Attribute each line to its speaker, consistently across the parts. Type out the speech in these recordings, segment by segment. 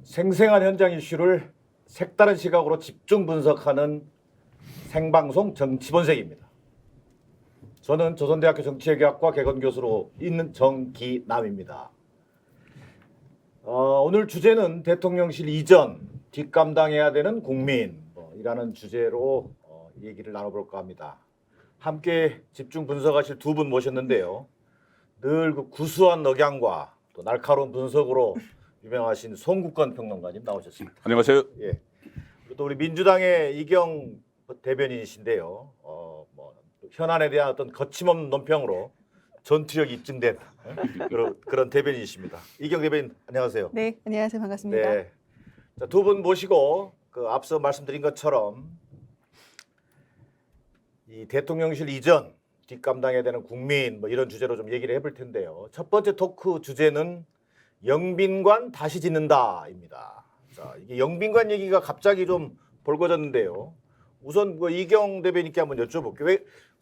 Speaker 1: 생생한 현장 이슈를 색다른 시각으로 집중 분석하는 생방송 정치본색입니다. 저는 조선대학교 정치외교학과 개건교수로 있는 정기남입니다. 오늘 주제는 대통령실 이전 뒷감당해야 되는 국민이라는 주제로 얘기를 나눠볼까 합니다. 함께 집중 분석하실 두 분 모셨는데요. 늘 그 구수한 억양과 또 날카로운 분석으로 유명하신 송국건 평론가님 나오셨습니다.
Speaker 2: 안녕하세요.
Speaker 1: 예. 또 우리 민주당의 이경 대변인이신데요. 현안에 대한 어떤 거침없는 논평으로 전투력이 입증된 그런 대변인이십니다. 이경 대변인 안녕하세요.
Speaker 3: 네, 안녕하세요. 반갑습니다.
Speaker 1: 네. 자, 두 분 모시고 앞서 말씀드린 것처럼 이 대통령실 이전 뒷감당해야 되는 국민 이런 주제로 좀 얘기를 해볼 텐데요. 첫 번째 토크 주제는 영빈관 다시 짓는다입니다. 자, 이게 영빈관 얘기가 갑자기 좀 벌거졌는데요. 우선 이경 대변인께 한번 여쭤볼게요. 왜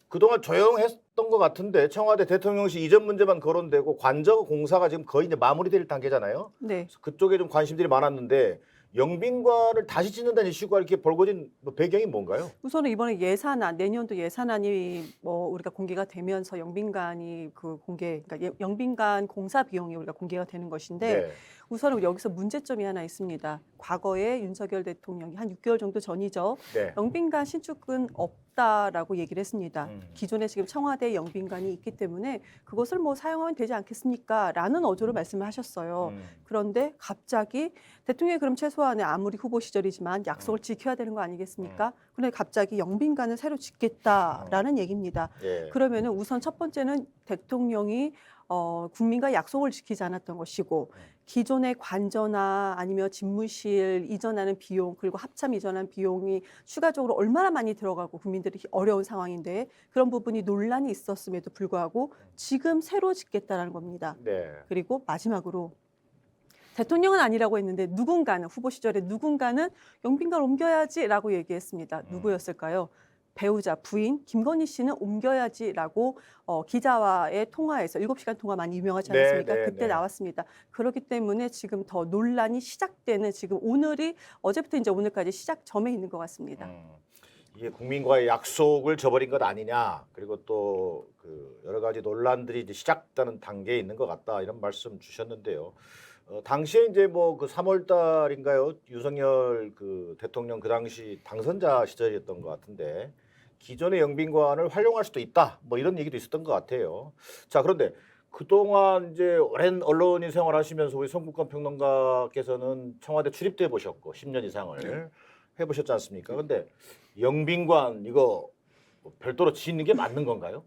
Speaker 1: 그동안 조용했던 것 같은데 청와대 대통령실 이전 문제만 거론되고 관저 공사가 지금 거의 이제 마무리될 단계잖아요.
Speaker 3: 네.
Speaker 1: 그쪽에 좀 관심들이 많았는데 영빈관을 다시 짓는다는 이슈가 이렇게 벌거진 배경이 뭔가요?
Speaker 3: 우선은 이번에 예산안, 내년도 예산안이 우리가 공개가 되면서 영빈관이 그러니까 영빈관 공사 비용이 우리가 공개가 되는 것인데
Speaker 1: 네.
Speaker 3: 우선은 여기서 문제점이 하나 있습니다. 과거에 윤석열 대통령이 한 6개월 정도 전이죠.
Speaker 1: 네.
Speaker 3: 영빈관 신축은 없다라고 얘기를 했습니다.
Speaker 1: 음.
Speaker 3: 기존에 지금 청와대 영빈관이 있기 때문에 그것을 사용하면 되지 않겠습니까? 라는 어조로 말씀을 하셨어요. 그런데 갑자기 대통령이 그럼 최소한의 아무리 후보 시절이지만 약속을 지켜야 되는 거 아니겠습니까? 그런데 갑자기 영빈관을 새로 짓겠다라는 얘기입니다.
Speaker 1: 예.
Speaker 3: 그러면은 우선 첫 번째는 대통령이 국민과 약속을 지키지 않았던 것이고 기존의 관저나 아니면 집무실 이전하는 비용 그리고 합참 이전한 비용이 추가적으로 얼마나 많이 들어가고 국민들이 어려운 상황인데 그런 부분이 논란이 있었음에도 불구하고 지금 새로 짓겠다라는 겁니다.
Speaker 1: 네.
Speaker 3: 그리고 마지막으로 대통령은 아니라고 했는데 누군가는 후보 시절에 누군가는 영빈관 옮겨야지라고 얘기했습니다. 누구였을까요? 배우자 부인 김건희 씨는 옮겨야지라고 기자와의 통화에서 7시간 통화 많이 유명하지 않았습니까?
Speaker 1: 네,
Speaker 3: 그때
Speaker 1: 네.
Speaker 3: 나왔습니다. 그렇기 때문에 지금 더 논란이 시작되는 지금 어제부터 이제 오늘까지 시작점에 있는 것 같습니다.
Speaker 1: 이게 국민과의 약속을 저버린 것 아니냐, 그리고 또 여러 가지 논란들이 이제 시작되는 단계에 있는 것 같다 이런 말씀 주셨는데요. 당시에 이제 그 3월 달인가요? 윤석열 대통령 그 당시 당선자 시절이었던 것 같은데 기존의 영빈관을 활용할 수도 있다 이런 얘기도 있었던 것 같아요. 자, 그런데 그동안 이제 오랜 언론인 생활하시면서 우리 송국건 평론가께서는 청와대 출입도 해보셨고 10년 이상을 해보셨지 않습니까? 그런데 영빈관 이거 별도로 짓는 게 맞는 건가요?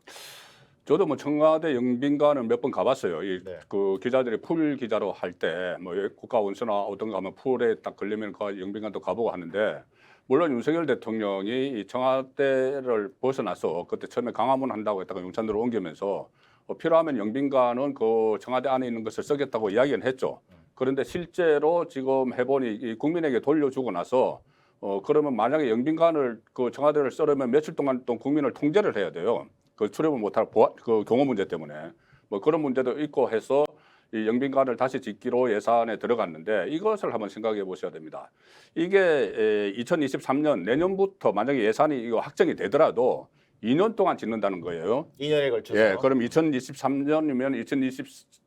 Speaker 2: 저도 청와대 영빈관을 몇 번 가봤어요.
Speaker 1: 네.
Speaker 2: 그 기자들이 풀 기자로 할 때 국가 원수나 어떤 거 하면 풀에 딱 걸리면 그 영빈관도 가보고 하는데 물론 윤석열 대통령이 이 청와대를 벗어나서 그때 처음에 강화문 한다고 했다가 용산으로 옮기면서 필요하면 영빈관은 그 청와대 안에 있는 것을 쓰겠다고 이야기는 했죠. 그런데 실제로 지금 해보니 이 국민에게 돌려주고 나서 그러면 만약에 영빈관을 그 청와대를 쓰려면 며칠 동안 또 국민을 통제를 해야 돼요. 그 출입을 못할 그 경호 문제 때문에 그런 문제도 있고 해서 이 영빈관을 다시 짓기로 예산에 들어갔는데 이것을 한번 생각해 보셔야 됩니다. 이게 2023년 내년부터 만약에 예산이 이거 확정이 되더라도 2년 동안 짓는다는 거예요.
Speaker 1: 2년에 걸쳐서.
Speaker 2: 예, 그럼 2023년이면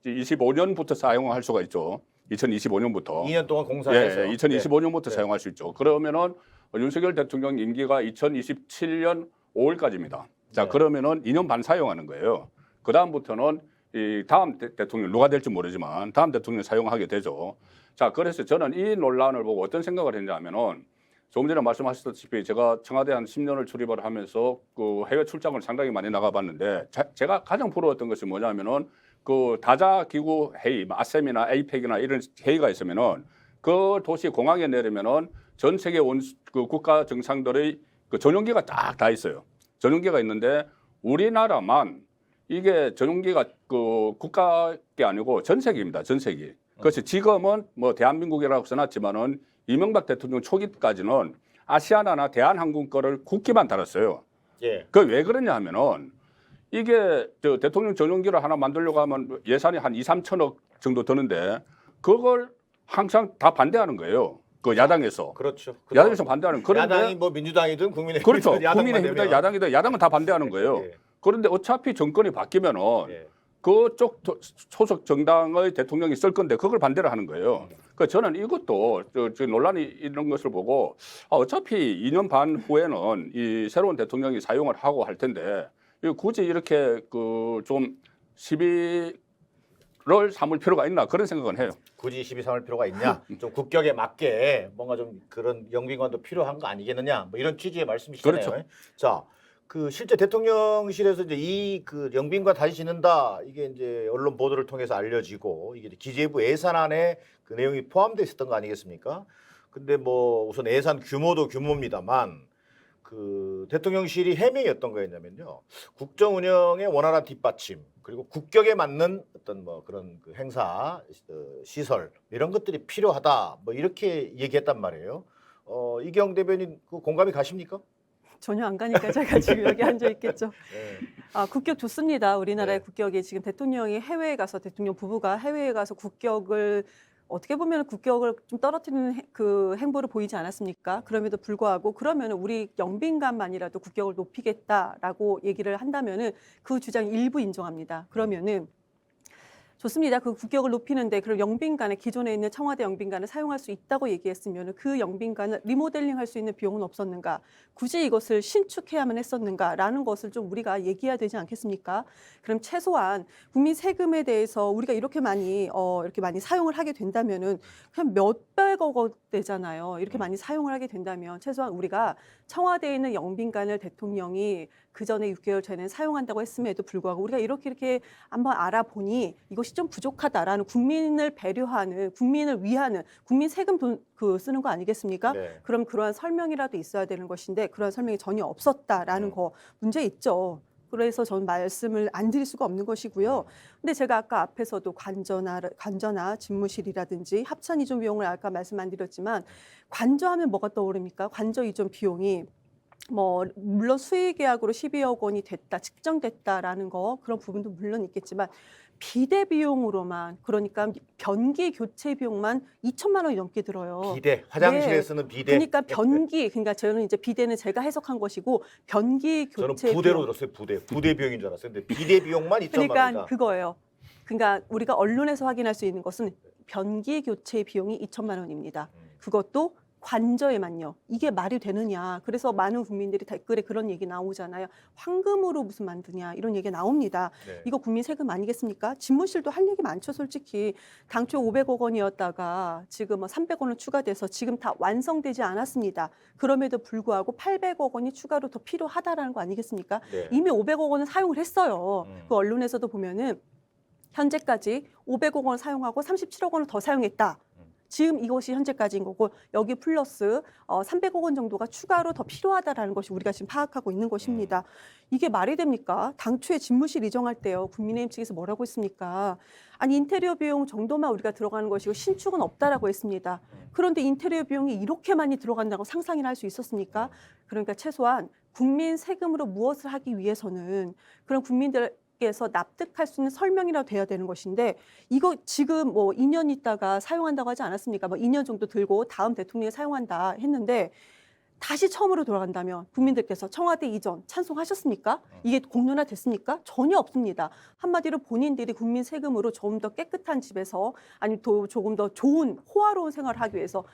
Speaker 2: 2025년부터 사용할 수가 있죠. 2025년부터.
Speaker 1: 2년 동안 공사해서.
Speaker 2: 예, 2025년부터
Speaker 1: 네.
Speaker 2: 사용할 수 있죠. 그러면은 윤석열 대통령 임기가 2027년 5월까지입니다. 자,
Speaker 1: 네.
Speaker 2: 그러면은 2년 반 사용하는 거예요. 그 다음부터는 이 다음 대통령 누가 될지 모르지만 다음 대통령 사용하게 되죠. 자, 그래서 저는 이 논란을 보고 어떤 생각을 했냐면은 조금 전에 말씀하셨다시피 제가 청와대 한 10년을 출입을 하면서 그 해외 출장을 상당히 많이 나가봤는데 제가 가장 부러웠던 것이 뭐냐면은 그 다자기구 회의, 아셈이나 에이펙이나 이런 회의가 있으면은 그 도시 공항에 내리면은 전 세계 그 국가 정상들의 그 전용기가 딱 다 있어요. 전용기가 있는데 우리나라만 이게 전용기가 그 국가게 아니고 전 세계입니다. 전 세계. 그래서 지금은 대한민국이라고 써놨지만은 이명박 대통령 초기까지는 아시아나나 대한항공 거를 국기만 달았어요.
Speaker 1: 예.
Speaker 2: 그 왜 그러냐 하면은 이게 대통령 전용기를 하나 만들려고 하면 예산이 한 2, 3천억 정도 드는데 그걸 항상 다 반대하는 거예요. 그 야당에서.
Speaker 1: 그렇죠.
Speaker 2: 야당에서 반대하는 그런데
Speaker 1: 야당이 뭐 민주당이든 국민의힘이든
Speaker 2: 그렇죠.
Speaker 1: 야당만
Speaker 2: 국민의힘이든
Speaker 1: 되면.
Speaker 2: 야당이든 야당은 다 반대하는 거예요.
Speaker 1: 예,
Speaker 2: 그런데 어차피 정권이 바뀌면은
Speaker 1: 예.
Speaker 2: 그쪽 소속 정당의 대통령이 쓸 건데 그걸 반대를 하는 거예요. 그 저는 이것도 저 논란이 이런 것을 보고 어차피 2년 반 후에는 이 새로운 대통령이 사용을 하고 할 텐데 굳이 이렇게 그 좀 시비를 삼을 필요가 있나 그런 생각은 해요.
Speaker 1: 굳이 시비 삼을 필요가 있냐? 좀 국격에 맞게 뭔가 좀 그런 영빈관도 필요한 거 아니겠느냐? 뭐 이런 취지의 말씀이시잖아요.
Speaker 2: 그렇죠.
Speaker 1: 자, 그 실제 대통령실에서 이제 이 그 영빈관 다시 짓는다 이게 이제 언론 보도를 통해서 알려지고 이게 기재부 예산안에 그 내용이 포함되어 있었던 거 아니겠습니까? 근데 뭐 우선 예산 규모도 규모입니다만 그 대통령실이 해명이 어떤 거였냐면요. 국정 운영의 원활한 뒷받침 그리고 국격에 맞는 어떤 뭐 그런 그 행사 시설 이런 것들이 필요하다 뭐 이렇게 얘기했단 말이에요. 이경 대변인 그 공감이 가십니까?
Speaker 3: 전혀 안 가니까 제가 지금 여기 앉아 있겠죠.
Speaker 1: 네.
Speaker 3: 국격 좋습니다. 우리나라의
Speaker 1: 네.
Speaker 3: 국격이 지금 대통령이 해외에 가서 대통령 부부가 해외에 가서 국격을 어떻게 보면 국격을 좀 떨어뜨리는 그 행보를 보이지 않았습니까? 그럼에도 불구하고 그러면 우리 영빈관만이라도 국격을 높이겠다라고 얘기를 한다면은 그 주장 일부 인정합니다. 그러면은 좋습니다. 그 국격을 높이는데 그럼 영빈관에 기존에 있는 청와대 영빈관을 사용할 수 있다고 얘기했으면 그 영빈관을 리모델링할 수 있는 비용은 없었는가? 굳이 이것을 신축해야만 했었는가라는 것을 좀 우리가 얘기해야 되지 않겠습니까? 그럼 최소한 국민 세금에 대해서 우리가 이렇게 많이 사용을 하게 된다면은 그냥 몇백억 원대잖아요. 이렇게 많이 사용을 하게 된다면 최소한 우리가 청와대에 있는 영빈관을 대통령이 그 전에 6개월 전에 사용한다고 했음에도 불구하고 우리가 이렇게 한번 알아보니 이것이 좀 부족하다라는 국민을 배려하는, 국민을 위하는, 국민 세금 돈 쓰는 거 아니겠습니까?
Speaker 1: 네.
Speaker 3: 그럼 그러한 설명이라도 있어야 되는 것인데 그러한 설명이 전혀 없었다라는 거 문제 있죠. 그래서 저는 말씀을 안 드릴 수가 없는 것이고요. 근데 제가 아까 앞에서도 관저나 집무실이라든지 합산 이전 비용을 아까 말씀 안 드렸지만 관저하면 뭐가 떠오릅니까? 관저 이전 비용이 뭐 물론 수의계약으로 12억 원이 됐다, 측정됐다라는 거 그런 부분도 물론 있겠지만 비대 비용으로만 그러니까 변기 교체 비용만 2천만 원이 넘게 들어요.
Speaker 1: 비대 화장실에
Speaker 3: 네.
Speaker 1: 쓰는 비대.
Speaker 3: 그러니까 변기 그러니까 저는 이제 비대는 제가 해석한 것이고 변기
Speaker 1: 저는
Speaker 3: 교체
Speaker 1: 부대로
Speaker 3: 비용.
Speaker 1: 들었어요. 부대 비용인 줄 알았어요. 근데 비대 비용만 2천만
Speaker 3: 그러니까
Speaker 1: 원이다.
Speaker 3: 그거예요. 그러니까 우리가 언론에서 확인할 수 있는 것은 변기 교체 비용이 2천만 원입니다. 그것도 관저에만요. 이게 말이 되느냐. 그래서 많은 국민들이 댓글에 그런 얘기 나오잖아요. 황금으로 무슨 만드냐 이런 얘기 나옵니다.
Speaker 1: 네.
Speaker 3: 이거 국민 세금 아니겠습니까? 집무실도 할 얘기 많죠, 솔직히. 당초 500억 원이었다가 지금 뭐 300억 원은 추가돼서 지금 다 완성되지 않았습니다. 그럼에도 불구하고 800억 원이 추가로 더 필요하다라는 거 아니겠습니까?
Speaker 1: 네.
Speaker 3: 이미 500억 원은 사용을 했어요. 그 언론에서도 보면은 현재까지 500억 원을 사용하고 37억 원을 더 사용했다. 지금 이것이 현재까지인 거고 여기 플러스 300억 원 정도가 추가로 더 필요하다라는 것이 우리가 지금 파악하고 있는 것입니다. 이게 말이 됩니까? 당초에 집무실 이전할 때요. 국민의힘 측에서 뭐라고 했습니까? 아니 인테리어 비용 정도만 우리가 들어가는 것이고 신축은 없다라고 했습니다. 그런데 인테리어 비용이 이렇게 많이 들어간다고 상상이나 할 수 있었습니까? 그러니까 최소한 국민 세금으로 무엇을 하기 위해서는 그런 국민들께서 납득할 수 있는 설명이라도 돼야 되는 것인데 이거 지금 뭐 2년 있다가 사용한다고 하지 않았습니까? 뭐 2년 정도 들고 다음 대통령이 사용한다 했는데 다시 처음으로 돌아간다면 국민들께서 청와대 이전 찬성하셨습니까? 이게 공론화 됐습니까? 전혀 없습니다. 한마디로 본인들이 국민 세금으로 좀 더 깨끗한 집에서 아니 또 조금 더 좋은 호화로운 생활을 하기 위해서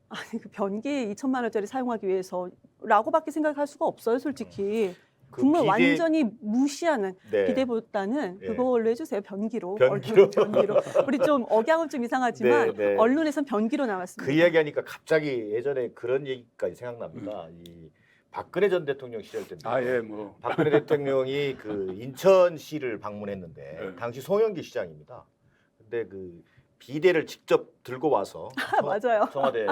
Speaker 3: 아니 그 변기 2천만 원짜리 사용하기 위해서라고밖에 생각할 수가 없어요, 솔직히.
Speaker 1: 그
Speaker 3: 정말
Speaker 1: 비대-
Speaker 3: 완전히 무시하는
Speaker 1: 네.
Speaker 3: 비대보다는
Speaker 1: 예.
Speaker 3: 그걸로 해주세요. 변기로.
Speaker 1: 변기로?
Speaker 3: 변기로. 우리 좀 억양은 좀 이상하지만
Speaker 1: 네, 네.
Speaker 3: 언론에선 변기로 나왔습니다.
Speaker 1: 그 이야기하니까 갑자기 예전에 그런 얘기까지 생각납니다. 이 박근혜 전 대통령 시절 때인데
Speaker 2: 아예 뭐
Speaker 1: 박근혜 대통령이 그 인천시를 방문했는데
Speaker 2: 네.
Speaker 1: 당시 송영기 시장입니다. 근데 그 비대를 직접 들고 와서
Speaker 3: 맞아요.
Speaker 1: 청와대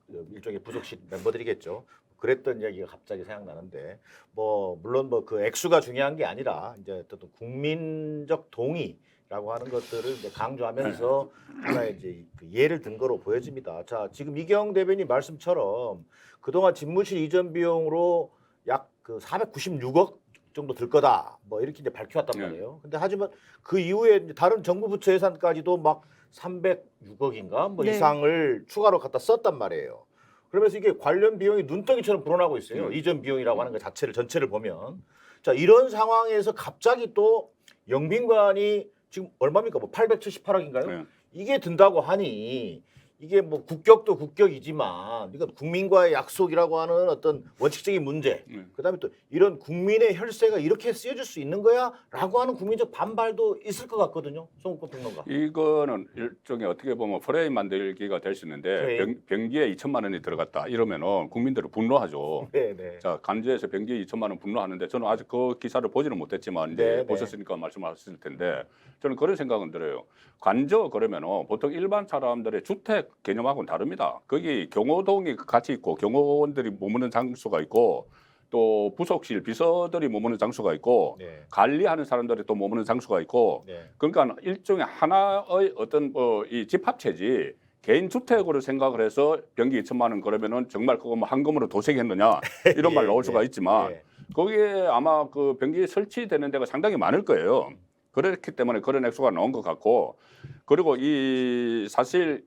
Speaker 1: 그 일종의 부속실 멤버들이겠죠. 그랬던 이야기가 갑자기 생각나는데 뭐 물론 뭐 그 액수가 중요한 게 아니라 이제 어떤 국민적 동의라고 하는 것들을 이제 강조하면서 하나의 이제 그 예를 든 거로 보여집니다. 자, 지금 이경 대변인 말씀처럼 그동안 집무실 이전 비용으로 약 그 496억 정도 들 거다. 뭐 이렇게 이제 밝혀왔단
Speaker 2: 네.
Speaker 1: 말이에요. 근데 하지만 그 이후에 이제 다른 정부 부처 예산까지도 막 306억인가 뭐
Speaker 3: 네.
Speaker 1: 이상을 추가로 갖다 썼단 말이에요. 그러면서 이게 관련 비용이 눈덩이처럼 불어나고 있어요. 이전 비용이라고 하는 것 자체를 전체를 보면. 자, 이런 상황에서 갑자기 또 영빈관이 지금 얼마입니까? 뭐 878억인가요?
Speaker 2: 네.
Speaker 1: 이게 든다고 하니 이게 뭐 국격도 국격이지만 이건 국민과의 약속이라고 하는 어떤 원칙적인 문제, 그다음에 또 이런 국민의 혈세가 이렇게 쓰여질 수 있는 거야라고 하는 국민적 반발도 있을 것 같거든요. 송국권 평론가.
Speaker 2: 이거는 일종의 어떻게 보면 프레임 만들기가 될 수 있는데
Speaker 1: 프레임.
Speaker 2: 병기에 2천만 원이 들어갔다 이러면은 국민들은 분노하죠.
Speaker 1: 네, 네.
Speaker 2: 자, 간주에서 병기에 2천만 원 분노하는데 저는 아직 그 기사를 보지는 못했지만 이제
Speaker 1: 네, 네.
Speaker 2: 보셨으니까 말씀하셨을 텐데 저는 그런 생각은 들어요. 관저 그러면은 보통 일반 사람들의 주택 개념하고는 다릅니다. 거기 경호동이 같이 있고 경호원들이 머무는 장소가 있고 또 부속실 비서들이 머무는 장소가 있고
Speaker 1: 네.
Speaker 2: 관리하는 사람들이 또 머무는 장소가 있고
Speaker 1: 네.
Speaker 2: 그러니까 일종의 하나의 어떤 이 집합체지 개인 주택으로 생각을 해서 병기 2천만 원 그러면은 정말 그거 뭐 한금으로 도색했느냐 이런 말
Speaker 1: 예,
Speaker 2: 나올 수가
Speaker 1: 예,
Speaker 2: 있지만
Speaker 1: 예.
Speaker 2: 거기에 아마 그 병기 설치되는 데가 상당히 많을 거예요. 그렇기 때문에 그런 액수가 나온 것 같고 그리고 이 사실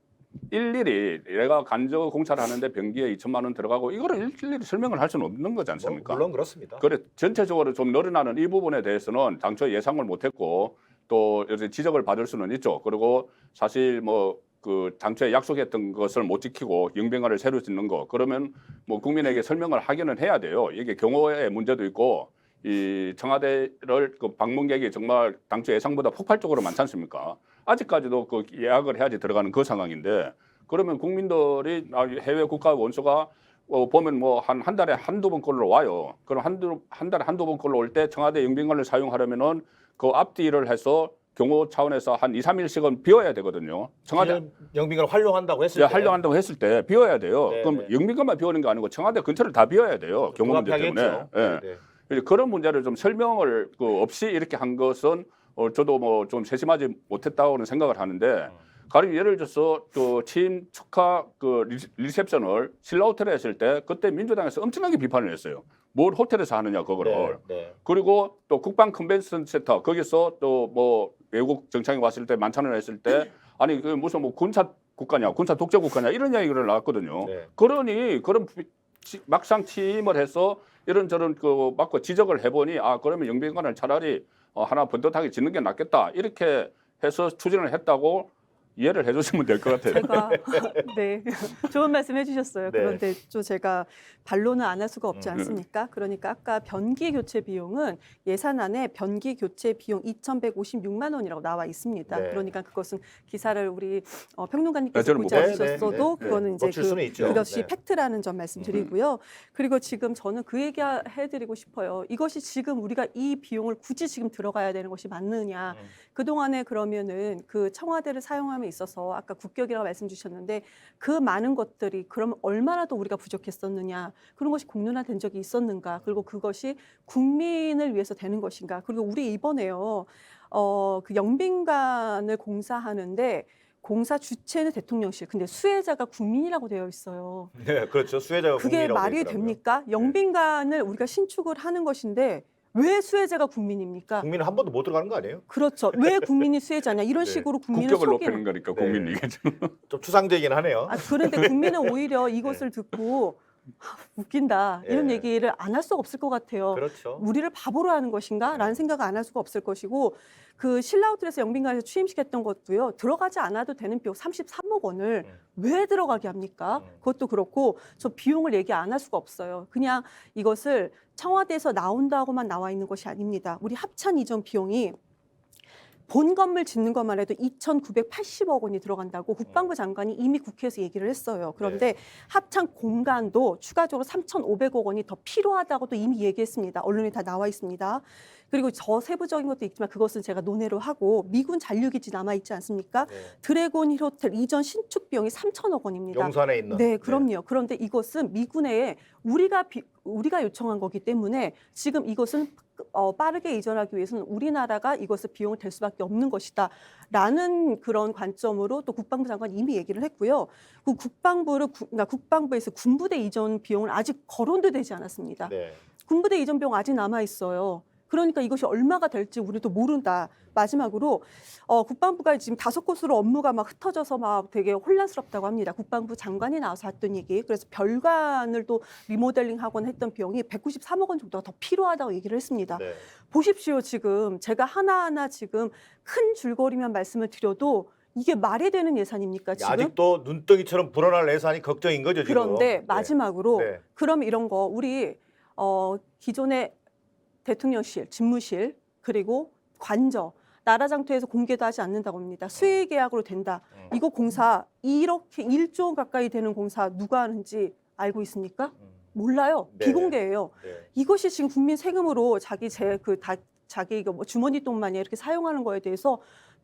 Speaker 2: 일일이 내가 간접 공사를 하는데 병기에 2천만 원 들어가고 이거를 일일이 설명을 할 수는 없는 거지 않습니까?
Speaker 1: 물론 그렇습니다.
Speaker 2: 그래 전체적으로 좀 늘어나는 이 부분에 대해서는 당초 예상을 못했고 또 이제 지적을 받을 수는 있죠. 그리고 사실 뭐 그 당초에 약속했던 것을 못 지키고 영병관을 새로 짓는 거 그러면 뭐 국민에게 설명을 하기는 해야 돼요. 이게 경호의 문제도 있고 이 청와대를 그 방문객이 정말 당초 예상보다 폭발적으로 많지 않습니까? 아직까지도 그 예약을 해야지 들어가는 그 상황인데 그러면 국민들이 해외 국가 원수가 보면 뭐 한 달에 한두 번꼴로 와요. 그럼 한 달에 한두 번꼴로 올 때 청와대 영빈관을 사용하려면은 그 앞뒤를 해서 경호 차원에서 한 2, 3일씩은 비워야 되거든요. 청와대
Speaker 1: 영빈관을 활용한다고 했을 때
Speaker 2: 활용한다고 했을 때 비워야 돼요.
Speaker 1: 네,
Speaker 2: 그럼
Speaker 1: 네.
Speaker 2: 영빈관만 비우는 게 아니고 청와대 근처를 다 비워야 돼요. 경호 문제 때문에.
Speaker 1: 부합하겠죠.
Speaker 2: 예.
Speaker 1: 네, 네.
Speaker 2: 이제 그런 문제를 좀 설명을 없이 이렇게 한 것은 저도 뭐 좀 세심하지 못했다고는 생각을 하는데 가령 예를 들어서 또 취임 축하 그 리셉션을 신라 호텔에 했을 때 그때 민주당에서 엄청나게 비판을 했어요. 뭘 호텔에서 하느냐 그거를.
Speaker 1: 네, 네.
Speaker 2: 그리고 또 국방 컨벤션 센터 거기서 또 뭐 외국 정상이 왔을 때 만찬을 했을 때 아니 그 무슨 뭐 군사 국가냐 군사 독재 국가냐 이런 이야기를 나왔거든요.
Speaker 1: 네.
Speaker 2: 그러니 그런 막상 취임을 해서 이런저런 그 맞고 지적을 해보니 아 그러면 영빈관을 차라리 하나 번듯하게 짓는 게 낫겠다 이렇게 해서 추진을 했다고 이해를 해주시면 될 것 같아요.
Speaker 3: 제가 네 좋은 말씀 해주셨어요.
Speaker 1: 네.
Speaker 3: 그런데 또 제가 반론은 안 할 수가 없지
Speaker 1: 음.
Speaker 3: 않습니까? 그러니까 아까 변기 교체 비용은 예산안에 변기 교체 비용 2,156만 원이라고 나와 있습니다.
Speaker 1: 네.
Speaker 3: 그러니까 그것은 기사를 우리
Speaker 2: 네,
Speaker 3: 평론가님께서
Speaker 2: 저는
Speaker 3: 보지
Speaker 2: 못
Speaker 3: 않으셨어도
Speaker 1: 봤어요. 네, 네.
Speaker 3: 그거는 이제
Speaker 1: 놓칠 수는 있죠.
Speaker 3: 그것이
Speaker 1: 네.
Speaker 3: 팩트라는 점 말씀드리고요. 그리고 지금 저는 그 얘기 해드리고 싶어요. 이것이 지금 우리가 이 비용을 굳이 지금 들어가야 되는 것이 맞느냐? 그동안에 그러면은 그 청와대를 사용함에 있어서 아까 국격이라고 말씀 주셨는데 그 많은 것들이 그럼 얼마나 더 우리가 부족했었느냐 그런 것이 공론화된 적이 있었는가 그리고 그것이 국민을 위해서 되는 것인가 그리고 우리 이번에요 그 영빈관을 공사하는데 공사 주체는 대통령실 근데 수혜자가 국민이라고 되어 있어요.
Speaker 1: 네, 그렇죠. 수혜자가
Speaker 3: 그게
Speaker 1: 국민이라고
Speaker 3: 말이
Speaker 1: 돼 있더라고요.
Speaker 3: 됩니까? 영빈관을 우리가 신축을 하는 것인데 왜 수혜자가 국민입니까?
Speaker 1: 국민은 한 번도 못 들어가는 거 아니에요?
Speaker 3: 그렇죠. 왜 국민이 수혜자냐 이런
Speaker 1: 네.
Speaker 3: 식으로 국민을
Speaker 2: 국격을
Speaker 3: 속이는
Speaker 2: 높이는 거니까
Speaker 1: 네.
Speaker 2: 국민 얘기죠.
Speaker 1: 좀 추상적이긴 하네요.
Speaker 3: 아, 그런데 국민은 오히려 이것을 듣고 웃긴다 이런
Speaker 1: 예.
Speaker 3: 얘기를 안 할 수가 없을 것 같아요.
Speaker 1: 그렇죠.
Speaker 3: 우리를 바보로 하는 것인가? 라는 생각을 안 할 수가 없을 것이고 그 신라 호텔에서 영빈관에서 취임시켰던 것도요. 들어가지 않아도 되는 비용 33억 원을 왜 들어가게 합니까? 그것도 그렇고 저 비용을 얘기 안 할 수가 없어요. 그냥 이것을 청와대에서 나온다고만 나와 있는 것이 아닙니다. 우리 합찬 이전 비용이 본 건물 짓는 것만 해도 2,980억 원이 들어간다고 국방부 장관이 이미 국회에서 얘기를 했어요. 그런데 합창 공간도 추가적으로 3,500억 원이 더 필요하다고도 이미 얘기했습니다. 언론에 다 나와 있습니다. 그리고 저 세부적인 것도 있지만 그것은 제가 논의로 하고 미군 잔류기지 남아있지 않습니까?
Speaker 1: 네.
Speaker 3: 드래곤 힐 호텔 이전 신축 비용이 3,000억 원입니다.
Speaker 1: 용산에 있는.
Speaker 3: 네, 그럼요. 그런데 이것은 미군에 우리가 요청한 거기 때문에 지금 이것은 빠르게 이전하기 위해서는 우리나라가 이것을 비용을 댈 수밖에 없는 것이다라는 그런 관점으로 또 국방부 장관이 이미 얘기를 했고요. 그 국방부에서 군부대 이전 비용을 아직 거론도 되지 않았습니다.
Speaker 1: 네.
Speaker 3: 군부대 이전 비용 아직 남아 있어요. 그러니까 이것이 얼마가 될지 우리도 모른다. 마지막으로 국방부가 지금 5곳으로 업무가 막 흩어져서 막 되게 혼란스럽다고 합니다. 국방부 장관이 나와서 했던 얘기. 그래서 별관을 또 리모델링하곤 했던 비용이 193억 원 정도가 더 필요하다고 얘기를 했습니다.
Speaker 1: 네.
Speaker 3: 보십시오. 지금 제가 하나하나 지금 큰 줄거리만 말씀을 드려도 이게 말이 되는 예산입니까 지금?
Speaker 1: 아직도 눈덩이처럼 불어날 예산이 걱정인 거죠 지금.
Speaker 3: 그런데 마지막으로
Speaker 1: 네.
Speaker 3: 그럼 이런 거 우리 기존의 대통령실, 집무실 그리고 관저 나라 장터에서 공개도 하지 않는다고 합니다. 수의 계약으로 된다. 이거 공사 이렇게 1조 가까이 되는 공사 누가 하는지 알고 있습니까? 몰라요.
Speaker 1: 네.
Speaker 3: 비공개예요.
Speaker 1: 네.
Speaker 3: 이것이 지금 국민 세금으로 자기 뭐 주머니 돈 마냥 이렇게 사용하는 거에 대해서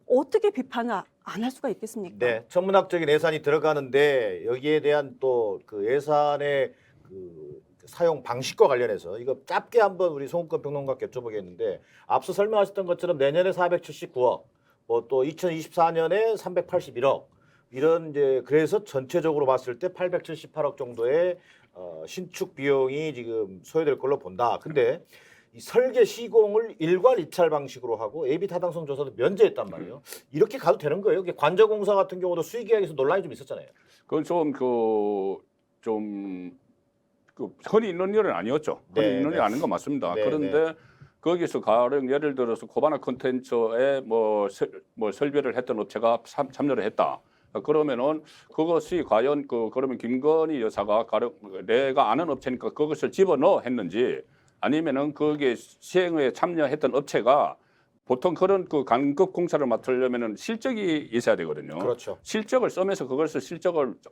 Speaker 3: 어떻게 비판을 안 할 수가 있겠습니까?
Speaker 1: 네, 천문학적인 예산이 들어가는데 여기에 대한 또 그 예산의 그 사용 방식과 관련해서 이거 짧게 한번 우리 송은권 평론가께 여쭤보겠는데 앞서 설명하셨던 것처럼 내년에 479억, 뭐 또 2024년에 381억 이런 이제 그래서 전체적으로 봤을 때 878억 정도의 신축 비용이 지금 소요될 걸로 본다. 근데 이 설계 시공을 일괄 입찰 방식으로 하고 예비 타당성 조사도 면제했단 말이에요. 이렇게 가도 되는 거예요? 이게 관저공사 같은 경우도 수의계약에서 논란이 좀 있었잖아요.
Speaker 2: 그건 흔히 있는 일은 아니었죠. 흔히
Speaker 1: 네,
Speaker 2: 있는
Speaker 1: 네.
Speaker 2: 일이 아닌 건 맞습니다.
Speaker 1: 네,
Speaker 2: 그런데 거기서 가령 예를 들어서 코바나 콘텐츠에 뭐 설계를 했던 업체가 참여를 했다. 그러면은 그것이 과연 그러면 김건희 여사가 가령 내가 아는 업체니까 그것을 집어넣어 했는지 아니면은 거기에 시행에 참여했던 업체가 보통 그런 그 간급 공사를 맡으려면은 실적이 있어야 되거든요.
Speaker 1: 그렇죠.
Speaker 2: 실적을 써면서 그것을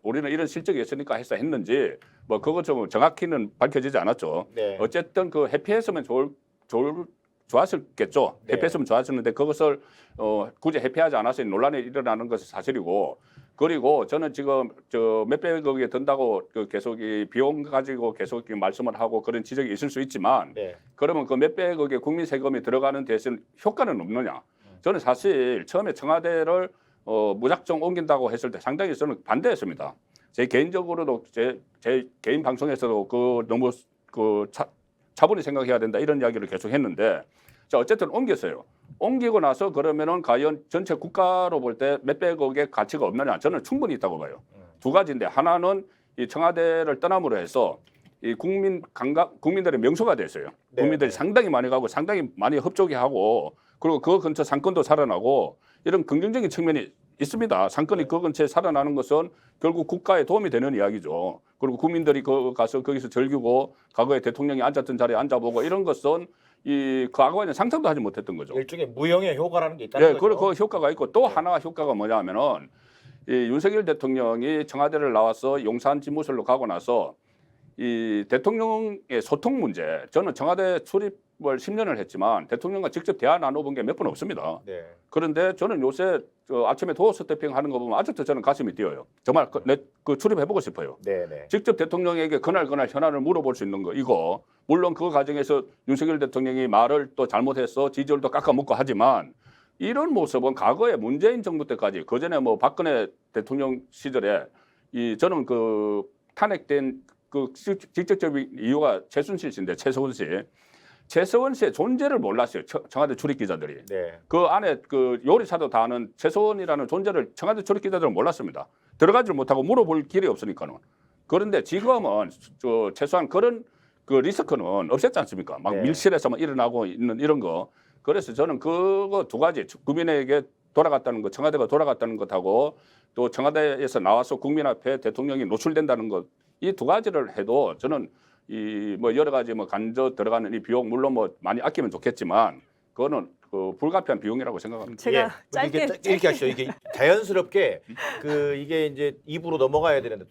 Speaker 2: 우리는 이런 실적이 있으니까 해서 했는지 뭐 그것 좀 정확히는 밝혀지지 않았죠.
Speaker 1: 네.
Speaker 2: 어쨌든 그 회피했으면 좋았을겠죠.
Speaker 1: 네.
Speaker 2: 회피했으면 좋았었는데 그것을 굳이 회피하지 않아서 논란이 일어나는 것은 사실이고 그리고 저는 지금 몇백억이 든다고 계속 이 비용 가지고 계속 말씀을 하고 그런 지적이 있을 수 있지만
Speaker 1: 네.
Speaker 2: 그러면 그 몇백억의 국민 세금이 들어가는 대신 효과는 없느냐? 저는 사실 처음에 청와대를 무작정 옮긴다고 했을 때 상당히 저는 반대했습니다. 제 개인적으로도 제 개인 방송에서도 너무 차분히 생각해야 된다 이런 이야기를 계속 했는데 자 어쨌든 옮겼어요. 옮기고 나서 그러면은 과연 전체 국가로 볼 때 몇백억의 가치가 없느냐? 저는 충분히 있다고 봐요. 두 가지인데 하나는 이 청와대를 떠남으로 해서 이 국민들의 명소가 됐어요.
Speaker 1: 네,
Speaker 2: 국민들이
Speaker 1: 네.
Speaker 2: 상당히 많이 가고 상당히 많이 협조게 하고 그리고 그 근처 상권도 살아나고 이런 긍정적인 측면이 있습니다. 상권이 그 근처에 살아나는 것은 결국 국가에 도움이 되는 이야기죠. 그리고 국민들이 가서 거기서 즐기고 과거에 대통령이 앉았던 자리에 앉아보고 이런 것은 이 과거에는 상상도 하지 못했던 거죠.
Speaker 1: 일종의 무형의 효과라는 게 있다는
Speaker 2: 예,
Speaker 1: 거죠.
Speaker 2: 그리고 그 효과가 있고 또
Speaker 1: 네.
Speaker 2: 하나 효과가 뭐냐면은 이 윤석열 대통령이 청와대를 나와서 용산 집무실로 가고 나서 이 대통령의 소통 문제 저는 청와대 출입을 10년을 했지만 대통령과 직접 대화 나눠본 게 몇 번 없습니다.
Speaker 1: 네.
Speaker 2: 그런데 저는 요새 아침에 도어 스태핑 하는 거 보면 아직도 저는 가슴이 뛰어요. 정말 출입해보고 싶어요.
Speaker 1: 네, 네.
Speaker 2: 직접 대통령에게 그날 현안을 물어볼 수 있는 거 이거 물론 그 과정에서 윤석열 대통령이 말을 또 잘못해서 지지율도 깎아먹고 하지만 이런 모습은 과거에 문재인 정부 때까지 그전에 뭐 박근혜 대통령 시절에 저는 그 탄핵된 그 직접적인 이유가 최순실 씨인데 최서원 씨의 존재를 몰랐어요. 청와대 출입 기자들이.
Speaker 1: 네.
Speaker 2: 그 안에 그 요리사도 다 아는 최서원이라는 존재를 청와대 출입 기자들은 몰랐습니다. 들어가지를 못하고 물어볼 길이 없으니까는. 그런데 지금은 최소한 그런 그 리스크는 없앴지 않습니까? 막
Speaker 1: 네.
Speaker 2: 밀실에서만 일어나고 있는 이런 거. 그래서 저는 그거 두 가지 국민에게 돌아갔다는 것, 청와대가 돌아갔다는 것하고 또 청와대에서 나와서 국민 앞에 대통령이 노출된다는 것, 이 두 가지를 해도 저는 이 뭐 여러 가지 뭐 간접 들어가는 이 비용 물론 뭐 많이 아끼면 좋겠지만 그거는 그 불가피한 비용이라고 생각합니다.
Speaker 3: 제가 짧게
Speaker 1: 이렇게 하시죠. 이게 자연스럽게 이게 이제 입으로 넘어가야 되는데